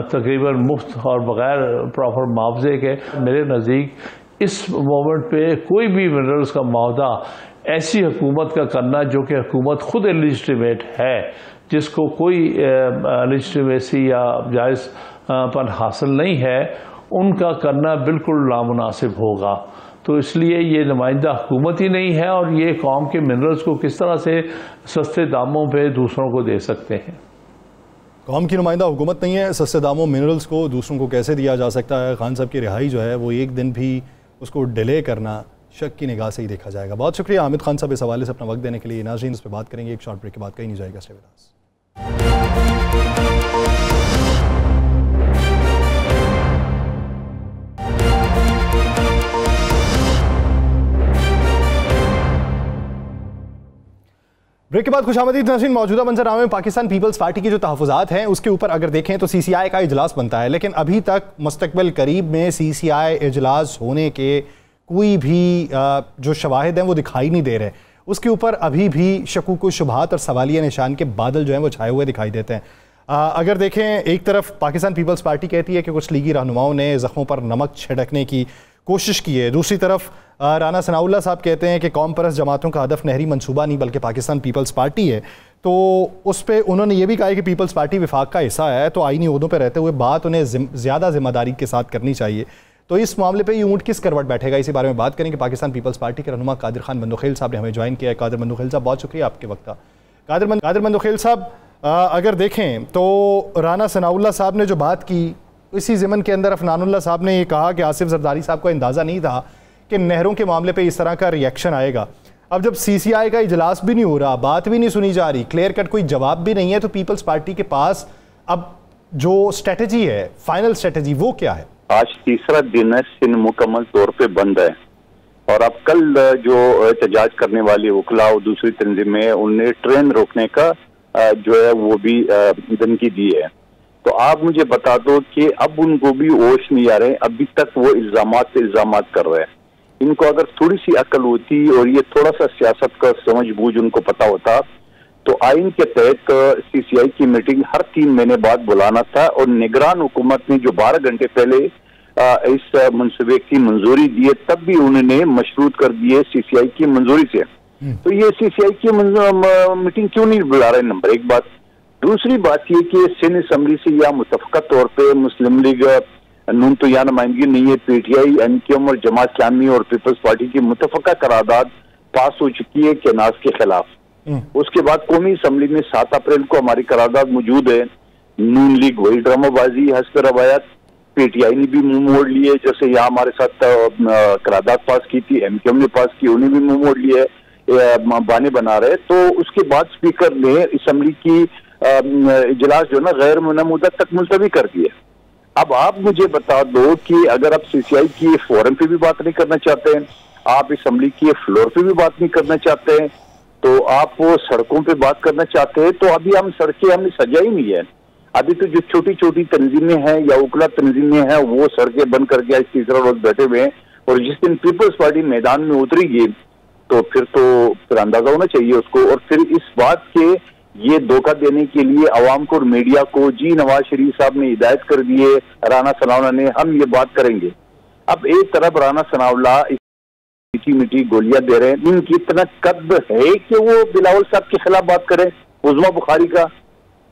तकरीबन मुफ्त और बग़ैर प्रॉपर मुआवजे के। मेरे नज़दीक इस मोमेंट पे कोई भी मिनरल्स का मुआवजा ऐसी हुकूमत का करना जो कि हुकूमत खुद इलिजिटिमेट है, जिसको कोई लिजिटिमेसी या जायज़पन हासिल नहीं है, उनका करना बिल्कुल नामुनासिब होगा। तो इसलिए ये नुमाइंदा हुकूमत ही नहीं है और ये कौम के मिनरल्स को किस तरह से सस्ते दामों पे दूसरों को दे सकते हैं। कौम की नुमाइंदा हुकूमत नहीं है, सस्ते दामों मिनरल्स को दूसरों को कैसे दिया जा सकता है? खान साहब की रिहाई जो है वो एक दिन भी उसको डिले करना शक की निगाह से ही देखा जाएगा। बहुत शुक्रिया हामिद खान साहब इस हवाले से अपना वक्त देने के लिए। नाज़रीन, इस पर बात करेंगे एक शॉर्ट ब्रेक के बाद, कहीं नहीं जाएगा। Stay with us. ब्रेक के बाद खुशामदीद नाज़रीन। मौजूदा मंजरामे में पाकिस्तान पीपल्स पार्टी की जो तहफ़्फ़ुज़ात हैं उसके ऊपर अगर देखें तो CCI का इजलास बनता है, लेकिन अभी तक मुस्तक़बिल करीब में CCI इजलास होने के कोई भी जो शवाहिद हैं वो दिखाई नहीं दे रहे। उसके ऊपर अभी भी शकूक व शुबहात और सवालिया निशान के बादल जो हैं वो छाए हुए दिखाई देते हैं। अगर देखें, एक तरफ पाकिस्तान पीपल्स पार्टी कहती है कि कुछ लीगी रहनुमाओं ने ज़ख्मों पर नमक छिड़कने की कोशिश की है, दूसरी तरफ राना सनाउल्लाह साहब कहते हैं कि कौम परस्त जमातों का हदफ नहरी मंसूबा नहीं बल्कि पाकिस्तान पीपल्स पार्टी है। तो उस पर उन्होंने ये भी कहा है कि पीपल्स पार्टी विफाक का हिस्सा है, तो आईनी ओहदों पर रहते हुए बात उन्हें ज़्यादा जिम्मेदारी के साथ करनी चाहिए। तो इस मामले पे ये ऊँट किस करवट बैठेगा, इसी बारे में बात करेंगे। पाकिस्तान पीपल्स पार्टी के रहनुमा कादिर खान बंदोखेल साहब ने हमें ज्वाइन किया है। कादिर बंदोखेल साहब, बहुत शुक्रिया आपके वक्त का। कादिर बंदोखेल साहब, अगर देखें तो राना सनाउल्लाह साहब ने जो बात की, इसी ज़मन के अंदर अफनानुल्लाह साहब ने ये कहा कि आसिफ जरदारी साहब को अंदाज़ा नहीं था कि नहरों के मामले पे इस तरह का रिएक्शन आएगा। अब जब CCI का इजलास भी नहीं हो रहा, बात भी नहीं सुनी जा रही, क्लियर कट कोई जवाब भी नहीं है, तो पीपल्स पार्टी के पास अब जो स्ट्रेटजी है, फाइनल स्ट्रेटजी, वो क्या है? आज तीसरा दिन है, सिंध मुकम्मल तौर पे बंद है और अब कल जो एहतजाज करने वाली वकला और दूसरी तंजीमें उनने ट्रेन रोकने का जो है वो भी धमकी दी है। तो आप मुझे बता दो कि अब उनको भी होश नहीं आ रहे, अभी तक वो इल्जामात पे इल्जामात कर रहे हैं। इनको अगर थोड़ी सी अकल होती और ये थोड़ा सा सियासत का समझ बूझ उनको पता होता तो आइन के तहत CCI की मीटिंग हर 3 महीने बाद बुलाना था और निगरान हुकूमत ने जो 12 घंटे पहले इस मनसूबे की मंजूरी दी है तब भी उन्होंने मशरूत कर दिए CCI की मंजूरी से। तो ये CCI की मीटिंग क्यों नहीं बुला रहे? नंबर एक बात। दूसरी बात ये कि सिंध असम्बली से या मुतफ़क़ा तौर पे मुस्लिम लीग नून तो यहाँ नुमाइंदगी नहीं है, PTI, MQM और जमात इस्लामी और पीपल्स पार्टी की मुतफ़क़ा करारदाद पास हो चुकी है केनास के खिलाफ। उसके बाद कौमी असम्बली में 7 अप्रैल को हमारी करारदाद मौजूद है। नून लीग वही ड्रामाबाजी हस्ब रवायत, PTI ने भी मुंह मोड़ लिए, जैसे यहाँ हमारे साथ करारदाद पास की थी, MQM ने पास की, उन्हें भी मुंह मोड़ लिए, बहाने बना रहे। तो उसके बाद स्पीकर ने असम्बली की इजलास जो ना गैर मुनमुद्दत तक मुलतवी कर दिए। अब आप मुझे बता दो कि अगर आप CCI की फोरम पे भी बात नहीं करना चाहते हैं, आप असम्बली की फ्लोर पे भी बात नहीं करना चाहते हैं, तो आप वो सड़कों पे बात करना चाहते हैं, तो अभी हम सड़कें हमने सजा ही नहीं है। अभी तो जो छोटी छोटी तंजीमें हैं या उकला तंजीमें हैं वो सड़कें बंद करके आज तीसरा रोज बैठे हुए हैं और जिस दिन पीपल्स पार्टी मैदान में उतरेगी तो फिर अंदाजा होना चाहिए उसको। और फिर इस बात के ये धोखा देने के लिए अवाम को और मीडिया को जी नवाज शरीफ साहब ने हिदायत कर दिए, राना सनाउल्लाह ने, हम ये बात करेंगे। अब एक तरफ राना सनाउल्लाह मीठी मीठी गोलियां दे रहे हैं, इनकी इतना कद है कि वो बिलावल साहब के खिलाफ बात करें। उज़मा बुखारी का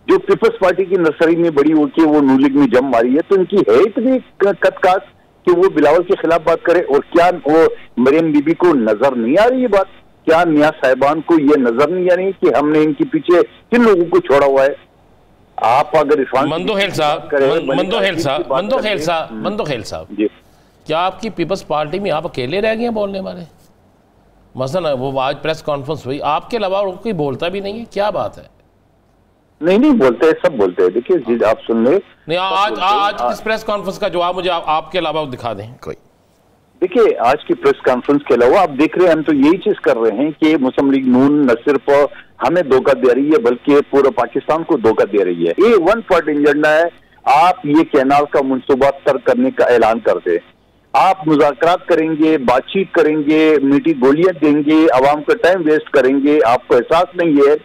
जो पीपल्स पार्टी की नर्सरी में बड़ी होती है वो नून लीग में जम मारी है, तो इनकी है इतनी कदकास कि वो बिलावल के खिलाफ बात करे। और क्या वो मरियम बीबी को नजर नहीं आ रही ये बात? क्या मियां साहिबान को ये नजर नहीं आ रही कि हमने इनके पीछे किन लोगों को छोड़ा हुआ है? आप अगर मंदोखेल साहब क्या आपकी पीपल्स पार्टी में आप अकेले रह गए हैं बोलने वाले? मसलन वो आज प्रेस कॉन्फ्रेंस हुई, आपके अलावा और कोई बोलता भी नहीं है, क्या बात है? नहीं बोलते, सब बोलते हैं। देखिए आप सुन ले, नहीं आज इस प्रेस कॉन्फ्रेंस का जवाब मुझे आपके अलावा दिखा दें कोई। देखिए, आज की प्रेस कॉन्फ्रेंस के अलावा आप देख रहे हैं, हम तो यही चीज कर रहे हैं कि मुस्लिम लीग नून न सिर्फ हमें धोखा दे रही है बल्कि पूरे पाकिस्तान को धोखा दे रही है। ये वन पार्टी एजेंडा है। आप ये कैनाल का मुंसूबा तर्क करने का ऐलान कर दे, आप मुज़ाकरात करेंगे, बातचीत करेंगे, मीठी गोलियां देंगे, आवाम का टाइम वेस्ट करेंगे। आपको एहसास नहीं है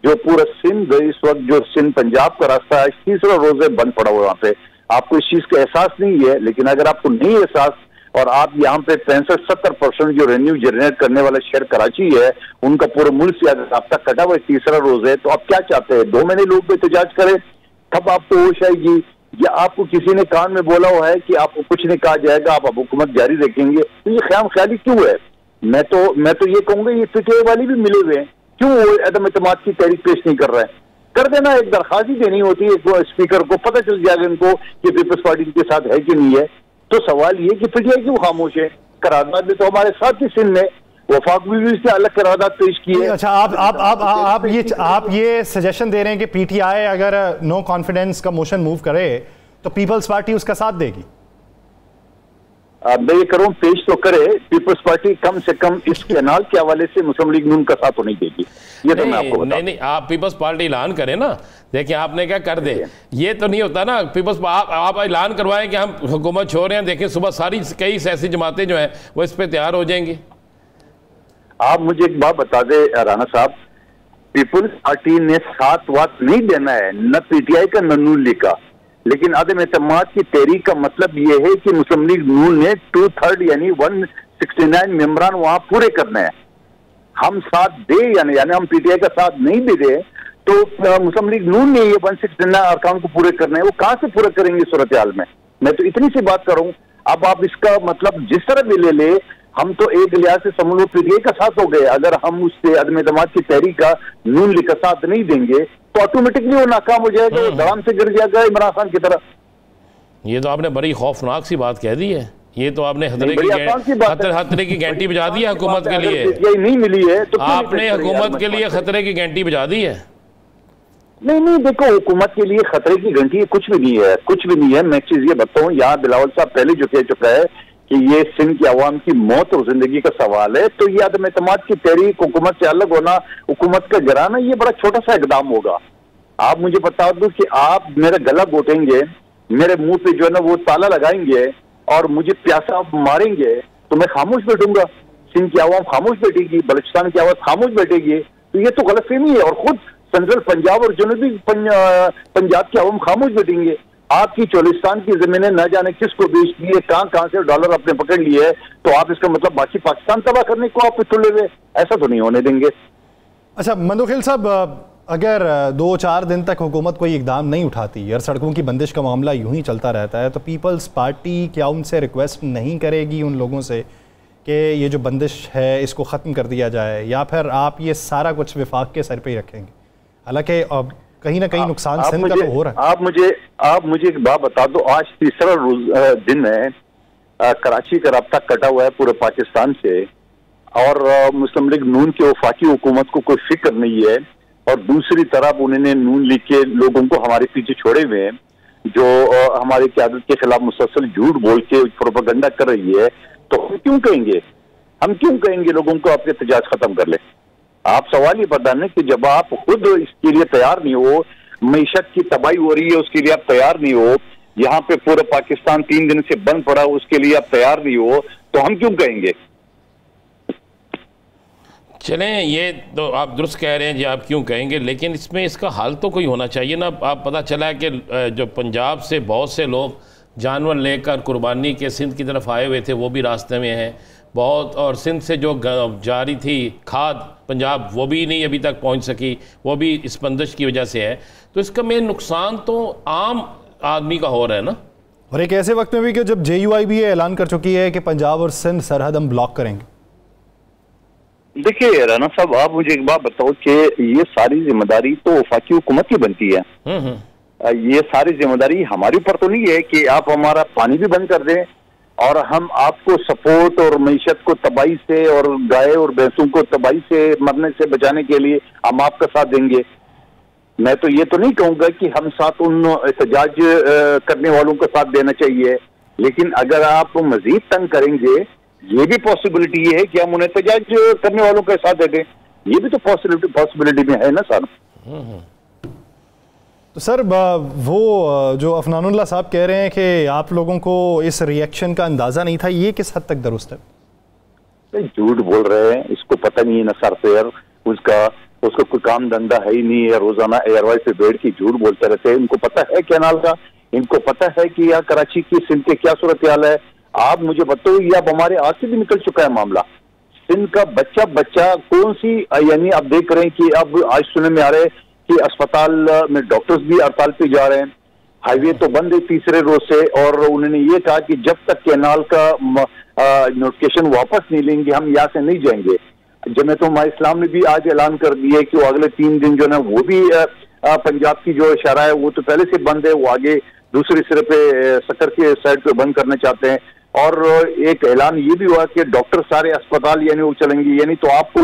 जो पूरा सिंध इस वक्त जो सिंध पंजाब का रास्ता है, तीसरा रोजे बंद पड़ा हुआ वहां पे, आपको इस चीज का एहसास नहीं है। लेकिन अगर आपको नहीं एहसास और आप यहाँ पे 65-70% जो रेवेन्यू जनरेट करने वाला शहर कराची है, उनका पूरा मुल्क से अगर रास्ता कटा हुआ तीसरा रोज है, तो आप क्या चाहते हैं 2 महीने लोग एहतजाज करें तब आपको होश आएगी? या आपको किसी ने कान में बोला हुआ है कि आपको कुछ नहीं कहा जाएगा, आप हुकूमत जारी रखेंगे? तो ये ख्याम ख्याली क्यों है? मैं तो ये कहूंगा ये पीटीआई वाले भी मिले हुए हैं, क्यों वो अदम एतमाद की तहरीक पेश नहीं कर रहा है? कर देना, एक दरखास्त ही देनी होती है स्पीकर को, पता चल जाएगा इनको कि पीपल्स पार्टी के साथ है कि नहीं है। तो सवाल ये कि पीटीआई क्यों खामोश है? करारदाद में तो हमारे साथ ही सिंध में वफाक भी इससे अलग करारदाद पेश की है। अच्छा, आप ये सजेशन दे रहे हैं कि पीटीआई अगर नो कॉन्फिडेंस का मोशन मूव करे तो पीपल्स पार्टी उसका साथ देगी? मैं ये करूं, पेश तो करे, पीपल्स पार्टी कम से कम इस कैनाल के हवाले से मुस्लिम लीग नून का साथ तो नहीं देगी। ये तो मैं आपको बताऊं। नहीं, आप पीपल्स पार्टी ऐलान करें ना। देखिए, आपने क्या कर दे, ये तो नहीं होता ना। पीपल्स आप ऐलान करवाएं कि हम हुकूमत छोड़ रहे हैं। देखिए, सुबह सारी कई सियासी जमातें जो हैं वो इस पर तैयार हो जाएंगी। आप मुझे एक बात बता दे राना साहब, पीपल्स पार्टी ने साथ वात नहीं देना है, न पीटीआई का न नून लीग का। लेकिन अदम एतमाद की तहरीक का मतलब यह है कि मुस्लिम लीग नून ने 2/3 यानी 169 मेंबरान वहां पूरे करने हैं। हम साथ दे यानी हम पीटीआई का साथ नहीं भी दे तो मुस्लिम लीग नून ने ये 169 अरकान को पूरे करने हैं। वो कहां से पूरे करेंगे सूरत हाल में? मैं तो इतनी सी बात करूं। अब आप इसका मतलब जिस तरह भी ले ले, हम तो एक लिहाज से समझ लो पीटीआई का साथ हो गए। अगर हम उससे अदम एतमाद की तहरीक का नून लीग का साथ नहीं देंगे तो ऑटोमेटिकली वो नाकाम हो जाएगा, वो धड़ाम से गिर जाएगा इमरान खान की तरह। ये तो आपने बड़ी खौफनाक सी बात कह दी है। ये तो आपने खतरे की घंटी बजा दी है हुकूमत के लिए। यही नहीं मिली है तो आपने हुकूमत के लिए खतरे की घंटी बजा दी है। नहीं, देखो, हुकूमत के लिए खतरे की घंटी कुछ भी नहीं है, कुछ भी नहीं है। मैं चीज ये बताऊं, यहाँ बिलावल साहब पहले जो कह चुका है कि ये सिंध की आवाम की मौत और जिंदगी का सवाल है, तो ये अदम एतमाद की तहरीक, हुकूमत से अलग होना, हुकूमत का गिराना, ये बड़ा छोटा सा इकदाम होगा। आप मुझे बता दो कि आप मेरा गला घोटेंगे, मेरे मुंह पे जो है ना वो ताला लगाएंगे और मुझे प्यासा मारेंगे तो मैं खामोश बैठूंगा? सिंध की आवाम खामोश बैठेगी? बलूचिस्तान की आवाज खामोश बैठेगी? तो ये तो गलतफहमी है। और खुद सेंट्रल पंजाब और जनूबी पंजाब की आवाम खामोश बैठेंगे। आपकी चोलिस्तान की जमीनें न जाने किसको बेच दी है, कहां से डॉलर अपने पकड़ लिए है, तो आप इसका मतलब बाकी पाकिस्तान तबाह करने को आप तुले हुए? ऐसा तो नहीं होने देंगे। अच्छा मंदोखिल साहब, अगर 2-4 दिन तक हुकूमत कोई इकदाम नहीं उठाती और सड़कों की बंदिश का मामला यूं ही चलता रहता है, तो पीपल्स पार्टी क्या उनसे रिक्वेस्ट नहीं करेगी उन लोगों से कि ये जो बंदिश है इसको ख़त्म कर दिया जाए, या फिर आप ये सारा कुछ विफाक के सर पे ही रखेंगे? हालांकि कहीं ना कहीं नुकसान सिंध का तो हो रहा है। आप मुझे एक बात बता दो, आज तीसरा दिन है, कराची का राब्ता कटा हुआ है पूरे पाकिस्तान से, और मुस्लिम लीग नून की वफाकी हुकूमत को कोई फिक्र नहीं है, और दूसरी तरफ उन्होंने नून लीग के लोगों को हमारे पीछे छोड़े हुए हैं जो हमारी क़यादत के खिलाफ मुसलसल झूठ बोल के प्रोपेगेंडा कर रही है। तो हम क्यों कहेंगे लोगों को आपके एहतजाज खत्म कर ले? आप सवाल ये बताने कि जब आप खुद इसके लिए तैयार नहीं हो, मईशत की तबाही हो रही है उसके लिए आप तैयार नहीं हो, यहाँ पे पूरा पाकिस्तान 3 दिन से बंद पड़ा उसके लिए आप तैयार नहीं हो, तो हम क्यों कहेंगे? चलें, ये तो आप दुरुस्त कह रहे हैं जी, आप क्यों कहेंगे, लेकिन इसमें इसका हल तो कोई होना चाहिए ना। आप पता चला है कि जो पंजाब से बहुत से लोग जानवर लेकर कुर्बानी के सिंध की तरफ आए हुए थे, वो भी रास्ते में हैं बहुत, और सिंध से जो जारी थी खाद पंजाब, वो भी नहीं अभी तक पहुंच सकी, वो भी इस बंदिश की वजह से है। तो इसका मेन नुकसान तो आम आदमी का हो रहा है ना। और एक ऐसे वक्त में भी कि जब JUI भी ऐलान कर चुकी है कि पंजाब और सिंध सरहद हम ब्लॉक करेंगे। देखिए राना साहब, आप मुझे एक बात बताओ कि ये सारी जिम्मेदारी तो वफाकी हुकूमत की बनती है। ये सारी जिम्मेदारी हमारे ऊपर तो नहीं है कि आप हमारा पानी भी बंद कर दें और हम आपको सपोर्ट और मईशत को तबाही से और गाय और भैंसों को तबाही से मरने से बचाने के लिए हम आपका साथ देंगे। मैं तो ये तो नहीं कहूंगा कि हम साथ उन एहतजाज करने वालों का साथ देना चाहिए, लेकिन अगर आप मजीद तंग करेंगे ये भी पॉसिबिलिटी है कि हम उन्हें एहतजाज करने वालों के साथ दे दें, ये भी तो पॉसिबिलिटी में है ना सर। तो सर वो जो अफनानुल्लाह साहब कह रहे हैं कि आप लोगों को इस रिएक्शन का अंदाजा नहीं था, ये किस हद तक दुरुस्त है? झूठ बोल रहे हैं, इसको पता नहीं है ना सर फेयर, उसका कोई काम धंधा है ही नहीं है, रोजाना एयरवाइज पे बैठ के झूठ बोलते रहते हैं। इनको पता है कैनाल का, इनको पता है कि यहाँ कराची की सिंध के क्या सूरत हाल है। आप मुझे बताओ, ये अब हमारे आज से भी निकल चुका है मामला। सिंध का बच्चा कौन सी, यानी आप देख रहे हैं कि अब आज सुनने में आ रहे हैं कि अस्पताल में डॉक्टर्स भी हड़ताल पे जा रहे हैं, हाईवे तो बंद है तीसरे रोज से, और उन्होंने ये कहा कि जब तक कैनाल का नोटिफिकेशन वापस नहीं लेंगे हम यहाँ से नहीं जाएंगे। जमीयत उलमा इस्लाम ने भी आज ऐलान कर दिया कि वो अगले 3 दिन जो है वो भी पंजाब की जो शहरा है वो तो पहले से बंद है, वो आगे दूसरे सिरे पे सकर के साइड पे बंद करना चाहते हैं। और एक ऐलान ये भी हुआ कि डॉक्टर सारे अस्पताल यानी वो चलेंगे। यानी तो आपको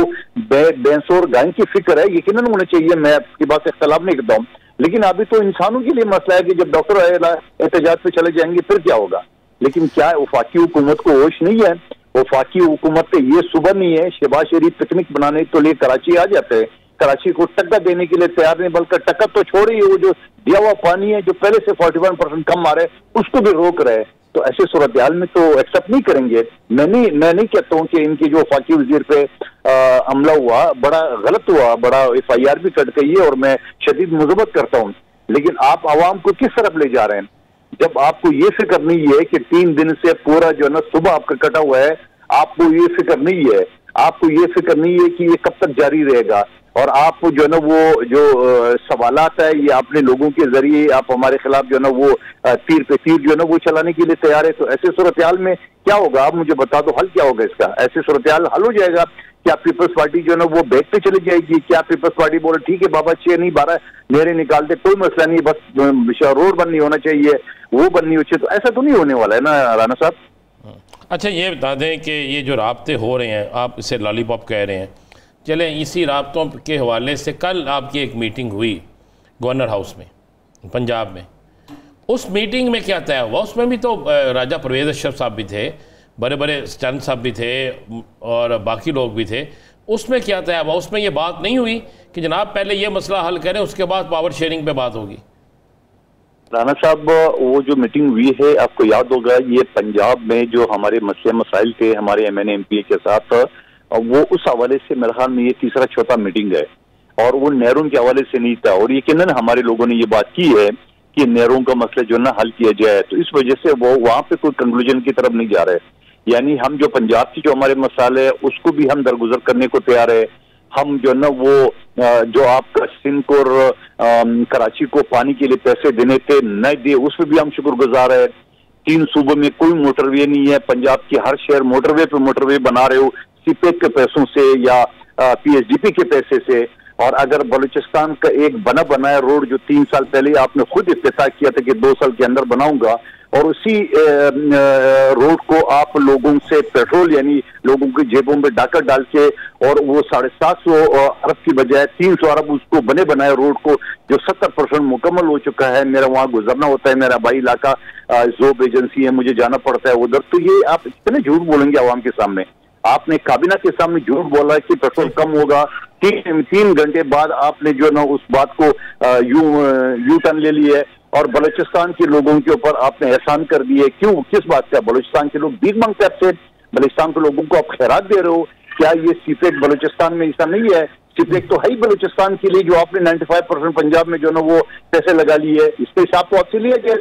भैंस और गाय की फिक्र है, यकीनन होना चाहिए, मैं आपकी बात से इख्तलाफ नहीं करता हूँ, लेकिन अभी तो इंसानों के लिए मसला है कि जब डॉक्टर एहतजाज पे चले जाएंगे फिर क्या होगा। लेकिन क्या वफाकी हुकूमत को होश नहीं है? वफाकी हुकूमत के ये सुबह नहीं है, शहबाज शरीफ पिकनिक बनाने तो लिए कराची आ जाते हैं, कराची को टक्का देने के लिए तैयार नहीं, बल्कि टक्का तो छोड़िए, वो जो दिया हुआ पानी है जो पहले से 41% कम आ रहा है उसको भी रोक रहे हैं। तो ऐसे सूरत हाल में तो एक्सेप्ट नहीं करेंगे। मैं नहीं कहता हूँ कि इनकी जो वफाकी वजीर पे हमला हुआ बड़ा गलत हुआ, बड़ा FIR भी कट गई है और मैं शदीद मुज़ब्बत करता हूँ, लेकिन आप आवाम को किस तरफ ले जा रहे हैं? जब आपको ये फिक्र नहीं है कि 3 दिन से पूरा जो है ना सुबह आपका कटा हुआ है, आपको ये फिक्र नहीं है, आपको ये फिक्र नहीं है कि ये कब तक जारी रहेगा, और आप जो है ना वो जो सवालात है ये आपने लोगों के जरिए आप हमारे खिलाफ जो है ना वो तीर पे तीर जो है ना वो चलाने के लिए तैयार है। तो ऐसे सूरत हाल में क्या होगा, आप मुझे बता दो, हल क्या होगा इसका? ऐसे सूरत हाल हल हो जाएगा? क्या पीपल्स पार्टी जो है ना वो बैक पे चली जाएगी? क्या पीपल्स पार्टी बोले ठीक है बाबा 6 नहीं 12 नहरें निकाल दे, कोई मसला नहीं, बस रोड बननी होना चाहिए, वो बननी चाहिए? तो ऐसा तो नहीं होने वाला है ना राना साहब। अच्छा ये बता दें कि ये जो राब्ते हो रहे हैं, आप इसे लॉलीपॉप कह रहे हैं, चलें इसी राब्तों के हवाले से कल आपकी एक मीटिंग हुई गवर्नर हाउस में पंजाब में, उस मीटिंग में क्या तय हुआ? उसमें भी तो राजा परवेज़ अशरफ साहब भी थे, बड़े बड़े चंद साहब भी थे और बाकी लोग भी थे। उसमें क्या तय हुआ? उसमें ये बात नहीं हुई कि जनाब पहले ये मसला हल करें उसके बाद पावर शेयरिंग पे बात होगी? राना साहब वो जो मीटिंग हुई है आपको याद होगा, ये पंजाब में जो हमारे मसले मसाइल थे हमारे MNA MPA के साथ, वो उस हवाले से मेरे ख्याल में ये तीसरा चौथा मीटिंग है, और वो नहरों के हवाले से नहीं था। और यकीनन हमारे लोगों ने ये बात की है कि नहरों का मसला जो ना हल किया जाए, तो इस वजह से वो वहाँ पे कोई कंक्लूजन की तरफ नहीं जा रहे। यानी हम जो पंजाब की जो हमारे मसाले है उसको भी हम दरगुजर करने को तैयार है। हम जो ना वो जो आपका सिंध और कराची को पानी के लिए पैसे देने थे नहीं दिए, उस पर भी हम शुक्रगुजार है। 3 सूबों में कोई मोटरवे नहीं है, पंजाब के हर शहर मोटरवे पे मोटरवे बना रहे हो, सीपेक के पैसों से या PSDP के पैसे से। और अगर बलूचिस्तान का एक बनाया रोड जो 3 साल पहले आपने खुद इत्तेफाक किया था कि 2 साल के अंदर बनाऊंगा, और उसी रोड को आप लोगों से पेट्रोल यानी लोगों की जेबों में डाका डाल के, और वो 750 अरब की बजाय 300 अरब उसको बनाए रोड को जो 70% मुकम्मल हो चुका है। मेरा वहाँ गुजरना होता है, मेरा भाई इलाका जोब एजेंसी है, मुझे जाना पड़ता है उधर। तो ये आप कितने झूठ बोलेंगे आवाम के सामने? आपने काबीना के सामने झूठ बोला कि पेट्रोल कम होगा, 3 घंटे बाद आपने जो ना उस बात को यू टर्न ले लिया है, और बलूचिस्तान के लोगों के ऊपर आपने एहसान कर दिए। क्यों, किस बात का? बलूचिस्तान के लोग भीख मांगते आपसे, बलूचिस्तान के लोगों को आप खैरात दे रहे हो। क्या ये सीपेक बलूचिस्तान में ऐसा नहीं है? सीपेक तो है ही बलूचिस्तान के लिए, जो आपने 95% पंजाब में जो ना वो पैसे लगा लिए है, इसके हिसाब तो आपसे लिया गया।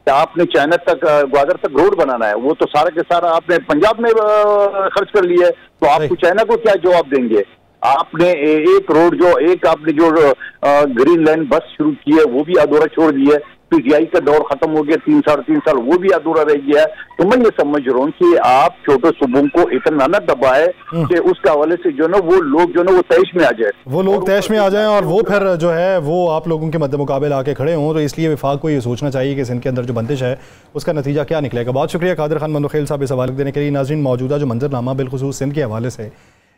आपने चाइना तक ग्वादर तक रोड बनाना है, वो तो सारा के सारा आपने पंजाब में खर्च कर लिया है, तो आपको चाइना को क्या जवाब देंगे? आपने एक रोड जो आपने जो ग्रीन लाइन बस शुरू की है वो भी अधूरा छोड़ दिया है। PTI का दौर खत्म हो गया, 3 साढ़े 3 साल वो भी अधूरा रह गया है। तो मैं ये समझ रहा हूँ कि आप छोटे सूबों को इतना न दबाए कि उसके हवाले से जो ना वो लोग जो ना वो तैश में आ जाए, वो लोग तैश में आ जाएं और वो फिर जो है वो आप लोगों के मद्दे मुकाबले आके खड़े हों। तो इसलिए वफाक को ये सोचना चाहिए कि सिंध के अंदर जो बंदिश है उसका नतीजा क्या निकलेगा। बहुत शुक्रिया कादिर खान मंदोखेल साहब इस हवाले देने के लिए। नाज़रीन, मौजूदा जो मंजरनामा बिलखुसूस सिंध के हवाले से,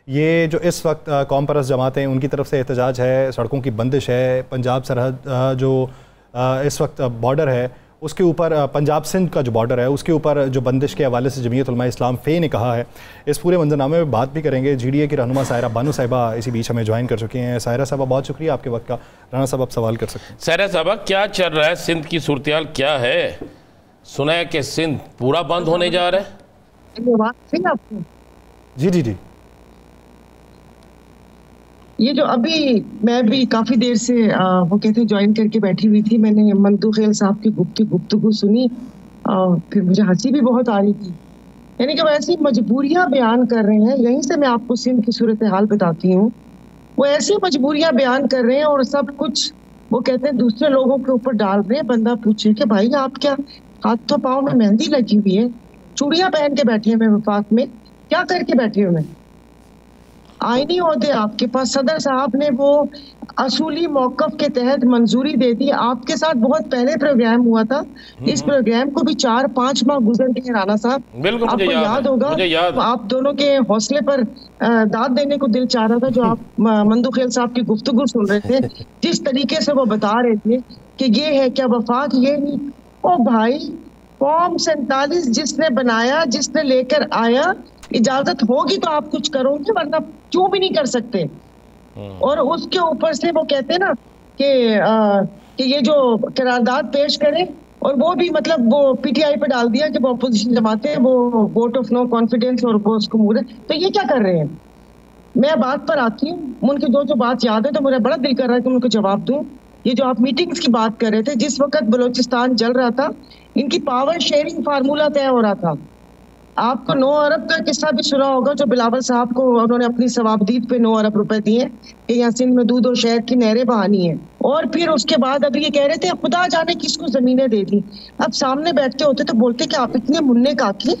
ये जो इस वक्त कौम परस्त जमातें उनकी तरफ से एहतजाज है, सड़कों की बंदिश है, पंजाब सरहद जो इस वक्त बॉर्डर है उसके ऊपर पंजाब सिंध का जो बॉर्डर है उसके ऊपर जो बंदिश के हवाले से जमीयत उलमा इस्लाम फ़े ने कहा है, इस पूरे मंजरनामे में बात भी करेंगे। GDA की रहनुमा सायरा बानो साहिबा इसी बीच हमें ज्वाइन कर चुकी हैं। सायरा साहबा बहुत शुक्रिया आपके वक्त का। राना साहब आप सवाल कर सकते हैं। सायरा साहबा, क्या चल रहा है, सिंध की सूरत हाल क्या है? सुना है कि सिंध पूरा बंद होने जा रहा है। जी जी जी, ये जो अभी मैं भी काफी देर से वो कहते हैं ज्वाइन करके बैठी हुई थी, मैंने मंतू खेल साहब की गुफ्तगू सुनी, फिर मुझे हंसी भी बहुत आ रही थी। यानी कि वो ऐसी मजबूरियां बयान कर रहे हैं, यहीं से मैं आपको सिंध की सूरत हाल बताती हूँ। वो ऐसी मजबूरियां बयान कर रहे हैं और सब कुछ वो कहते हैं दूसरे लोगों के ऊपर डाल रहे हैं। बंदा पूछे कि भाई आप क्या हाथों पाँव में मेहंदी लगी हुई है, चूड़ियां पहन के बैठे हुए वफाक में, क्या करके बैठे हुए? आईनी ओहदे आपके पास, सदर साहब ने वो असूली मौकफ के तहत मंजूरी दे दी। आपके साथ बहुत पहले प्रोग्राम हुआ था, इस प्रोग्राम को भी 4-5 माह गुजर गए राना साहब, आपको याद होगा। आप दोनों के हौसले पर दाद देने को दिल चाह रहा था जो आप मंदू खेल साहब की गुफ्तगू सुन रहे थे, जिस तरीके से वो बता रहे थे कि ये है क्या वफाक, ये नहीं। ओ भाई, फॉर्म 47 जिसने बनाया, जिसने लेकर आया, इजाजत होगी तो आप कुछ करोगे, वरना क्यों भी नहीं कर सकते। और उसके ऊपर से वो कहते हैं ना कि ये जो करारदाद पेश करें, और वो भी मतलब वो PTI पे डाल दिया कि वो अपोजिशन जमाते हैं, वो वोट ऑफ नो कॉन्फिडेंस और वो उसको मूड है। तो ये क्या कर रहे हैं? मैं बात पर आती हूँ, उनकी जो बात याद है तो मुझे बड़ा दिल कर रहा है कि उनको जवाब दूं। ये जो आप मीटिंग्स की बात कर रहे थे, जिस वक्त बलोचिस्तान जल रहा था, इनकी पावर शेयरिंग फार्मूला तय हो रहा था। आपको 9 अरब का किस्सा भी सुना होगा, जो बिलावल साहब को उन्होंने अपनी सवाबदीद पे 9 अरब रुपए दिए कि यहाँ सिंध में दूध और शहद की नहरें बहानी है। और फिर उसके बाद अभी ये कह रहे थे खुदा जाने किसको जमीनें दे दी। अब सामने बैठते होते तो बोलते कि आप इतने मुन्ने काकी,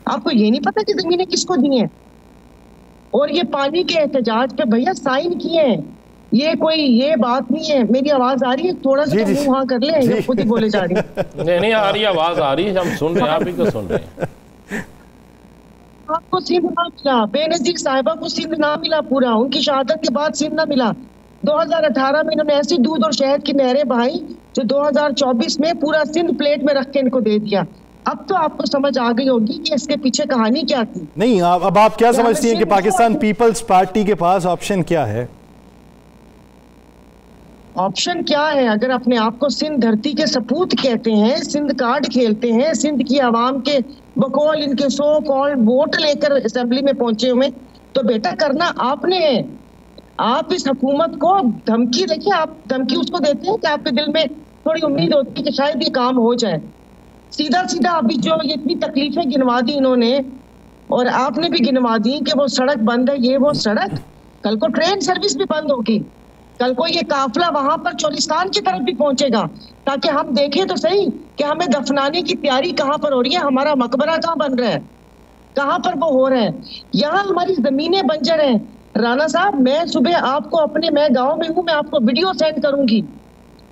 आपको ये नहीं पता कि जमीनें किसको दी हैं। और ये पानी के एहतजाज पे भैया साइन किए हैं, ये कोई ये बात नहीं है। मेरी आवाज आ रही है? थोड़ा सा मुंह हाँ कर ले, खुद ही बोले जा रही है। नहीं आ रही, आवाज आ रही है, हम सुन रहे हैं, आप ही को सुन रहे हैं। आपको सिंध ना मिला, बेनजीर साहिबा को सिंध ना मिला पूरा, उनकी शहादत के बाद सिंध ना मिला। 2018 में इन्होंने ऐसी दूध और शहद की नहरें बहाई जो 2024 में पूरा सिंध प्लेट में रख के इनको दे दिया। अब तो आपको समझ आ गई होगी कि इसके पीछे कहानी क्या थी। नहीं, अब आप क्या समझती हैं कि पाकिस्तान पीपल्स पार्टी के पास ऑप्शन क्या है? ऑप्शन क्या है? अगर अपने आप को सिंध धरती के सपूत कहते हैं, सिंध कार्ड खेलते हैं, सिंध की आवाम के बकौल इनके 100 कॉल्ड वोट लेकर असेंबली में पहुंचे हुए, तो बेटा करना आपने है। आप इस हुकूमत को धमकी, देखिए आप धमकी उसको देते हैं कि आपके दिल में थोड़ी उम्मीद होती है कि शायद ये काम हो जाए। सीधा सीधा अभी जो ये इतनी तकलीफें गिनवा दी इन्होंने, और आपने भी गिनवा दी कि वो सड़क बंद है, ये वो सड़क, कल को ट्रेन सर्विस भी बंद होगी, कल को ये काफिला वहां पर चोलिस्तान की तरफ भी पहुंचेगा, ताकि हम देखें तो सही कि हमें दफनाने की तैयारी कहाँ पर हो रही है, हमारा मकबरा कहाँ बन रहा है, कहाँ पर वो हो रहा है। यहाँ हमारी जमीनें बंजर हैं। राना साहब, मैं सुबह आपको अपने, मैं गांव में हूँ, मैं आपको वीडियो सेंड करूंगी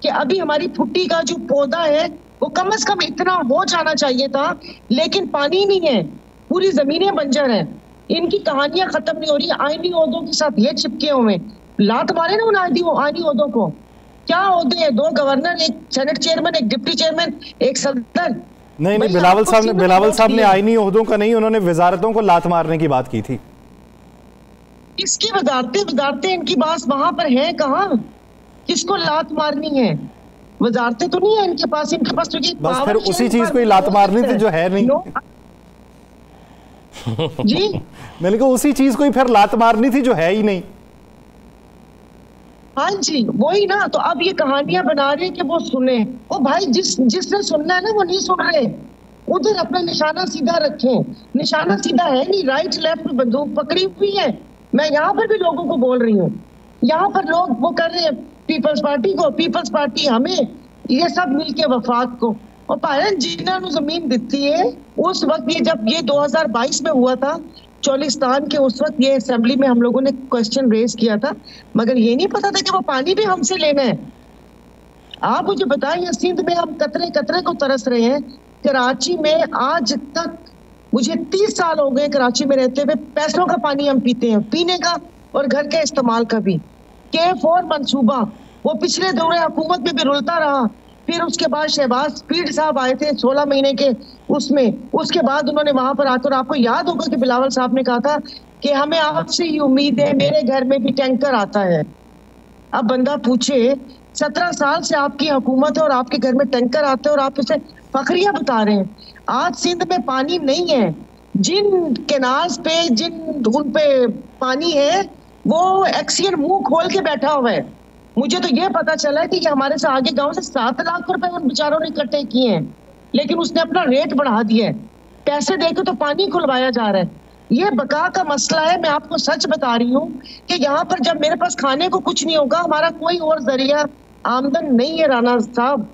कि अभी हमारी फुट्टी का जो पौधा है वो कम से कम इतना हो जाना चाहिए था, लेकिन पानी नहीं है, पूरी जमीनें बंजर हैं। इनकी कहानियां खत्म नहीं हो रही। आईनी ओहदों के साथ ये चिपके हुए, लात मारे ना उन आईनी ओहदों को। क्या ओहदे हैं? 2 गवर्नर, एक सेनेट चेयरमैन, एक डिप्टी चेयरमैन, एक सदर। नहीं, बिलावल साहब ने आईनी ओहदों का नहीं, उन्होंने वजारतों को लात मारने की बात की थी। किसकी वजारतें इनकी बात वहां पर है कहाँ? किसको लात मारनी है? वजारतें तो नहीं है इनके पास। इनके पास तो बस फिर उसी चीज को ही लात मारनी थी जो है नहीं। जी मैंने कहा उसी चीज को ही फिर लात मारनी थी जो है ही नहीं। हाँ जी, वही ना। तो अब ये कहानियां बना रहे कि वो सुने। ओ भाई, जिसने सुनना है ना वो नहीं सुन रहे। उधर अपना निशाना सीधा रखें। निशाना सीधा है नहीं, राइट लेफ्ट में बंदूक पकड़ी हुई है। मैं यहाँ पर भी लोगों को बोल रही हूँ, यहाँ पर लोग वो कर रहे हैं पीपल्स पार्टी को, पीपल्स पार्टी हमें, ये सब मिलके वफाक को। और पायन जिन्होंने जमीन दी है उस वक्त, ये जब ये 2022 में हुआ था चोलिस्तान के, उस वक्त ये असेंबली में हम लोगों ने क्वेश्चन रेज किया था, मगर ये नहीं पता था कि वो पानी भी हमसे लेना है। आप मुझे बताइए, सिंध में हम कतरे कतरे को तरस रहे हैं। कराची में आज तक मुझे 30 साल हो गए कराची में रहते हुए, पैसों का पानी हम पीते हैं, पीने का और घर के इस्तेमाल का भी। K4 मंसूबा वो पिछले दौरे हुकूमत में भी रुलता रहा, फिर उसके बाद शहबाज पीर साहब आए थे 16 महीने के उसमें, उसके बाद उन्होंने वहां पर आकर, आपको याद होगा कि बिलावल साहब ने कहा था कि हमें आपसे ही उम्मीद है, मेरे घर में भी टैंकर आता है। अब बंदा पूछे 17 साल से आपकी हुकूमत है और आपके घर में टैंकर आते हैं और आप इसे फखरिया बता रहे हैं। आज सिंध में पानी नहीं है, जिन केनाल्स पे, जिन उन पे पानी है वो एक्सीएन मुंह खोल के बैठा हुआ है। मुझे तो ये पता चला है कि हमारे से आगे गांव से 7 लाख रुपए उन बेचारों ने इकट्ठे किए हैं, लेकिन उसने अपना रेट बढ़ा दिया है। पैसे देके तो पानी खुलवाया जा रहा है। ये बका का मसला है। मैं आपको सच बता रही हूँ कि यहाँ पर जब मेरे पास खाने को कुछ नहीं होगा, हमारा कोई और जरिया आमदन नहीं है राना साहब,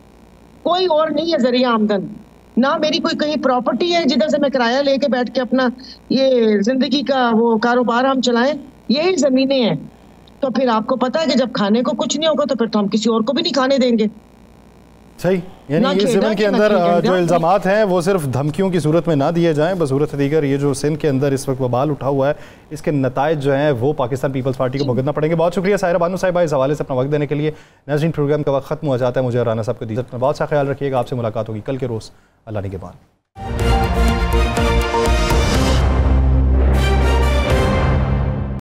कोई और नहीं है जरिया आमदन। ना मेरी कोई कहीं प्रॉपर्टी है जिधर से मैं किराया लेके बैठ के अपना ये जिंदगी का वो कारोबार हम चलाएं, यही जमीनें हैं। तो फिर आपको पता है कि जब खाने को कुछ नहीं होगा तो फिर तो हम किसी और को भी नहीं खाने देंगे। सही, यानी ये ज़मीन के अंदर जो इल्ज़ामात हैं वो सिर्फ धमकियों की सूरत में ना दिए जाएं, बसूरत दीगर ये जो सिंध के अंदर इस वक्त वबाल उठा हुआ है, इसके नताइज जो हैं वो पाकिस्तान पीपल्स पार्टी को भुगतना पड़ेंगे। बहुत शुक्रिया साहिरा बानो साहिबा इस हवाले से अपना वक्त देने के लिए। नाज़रीन, प्रोग्राम का वक्त खत्म हो जाता है, मुझे राना साहब को दीजिए, बहुत सा ख्याल रखिएगा। आपसे मुलाकात होगी कल के रोज़, अल्लाह निगहबान।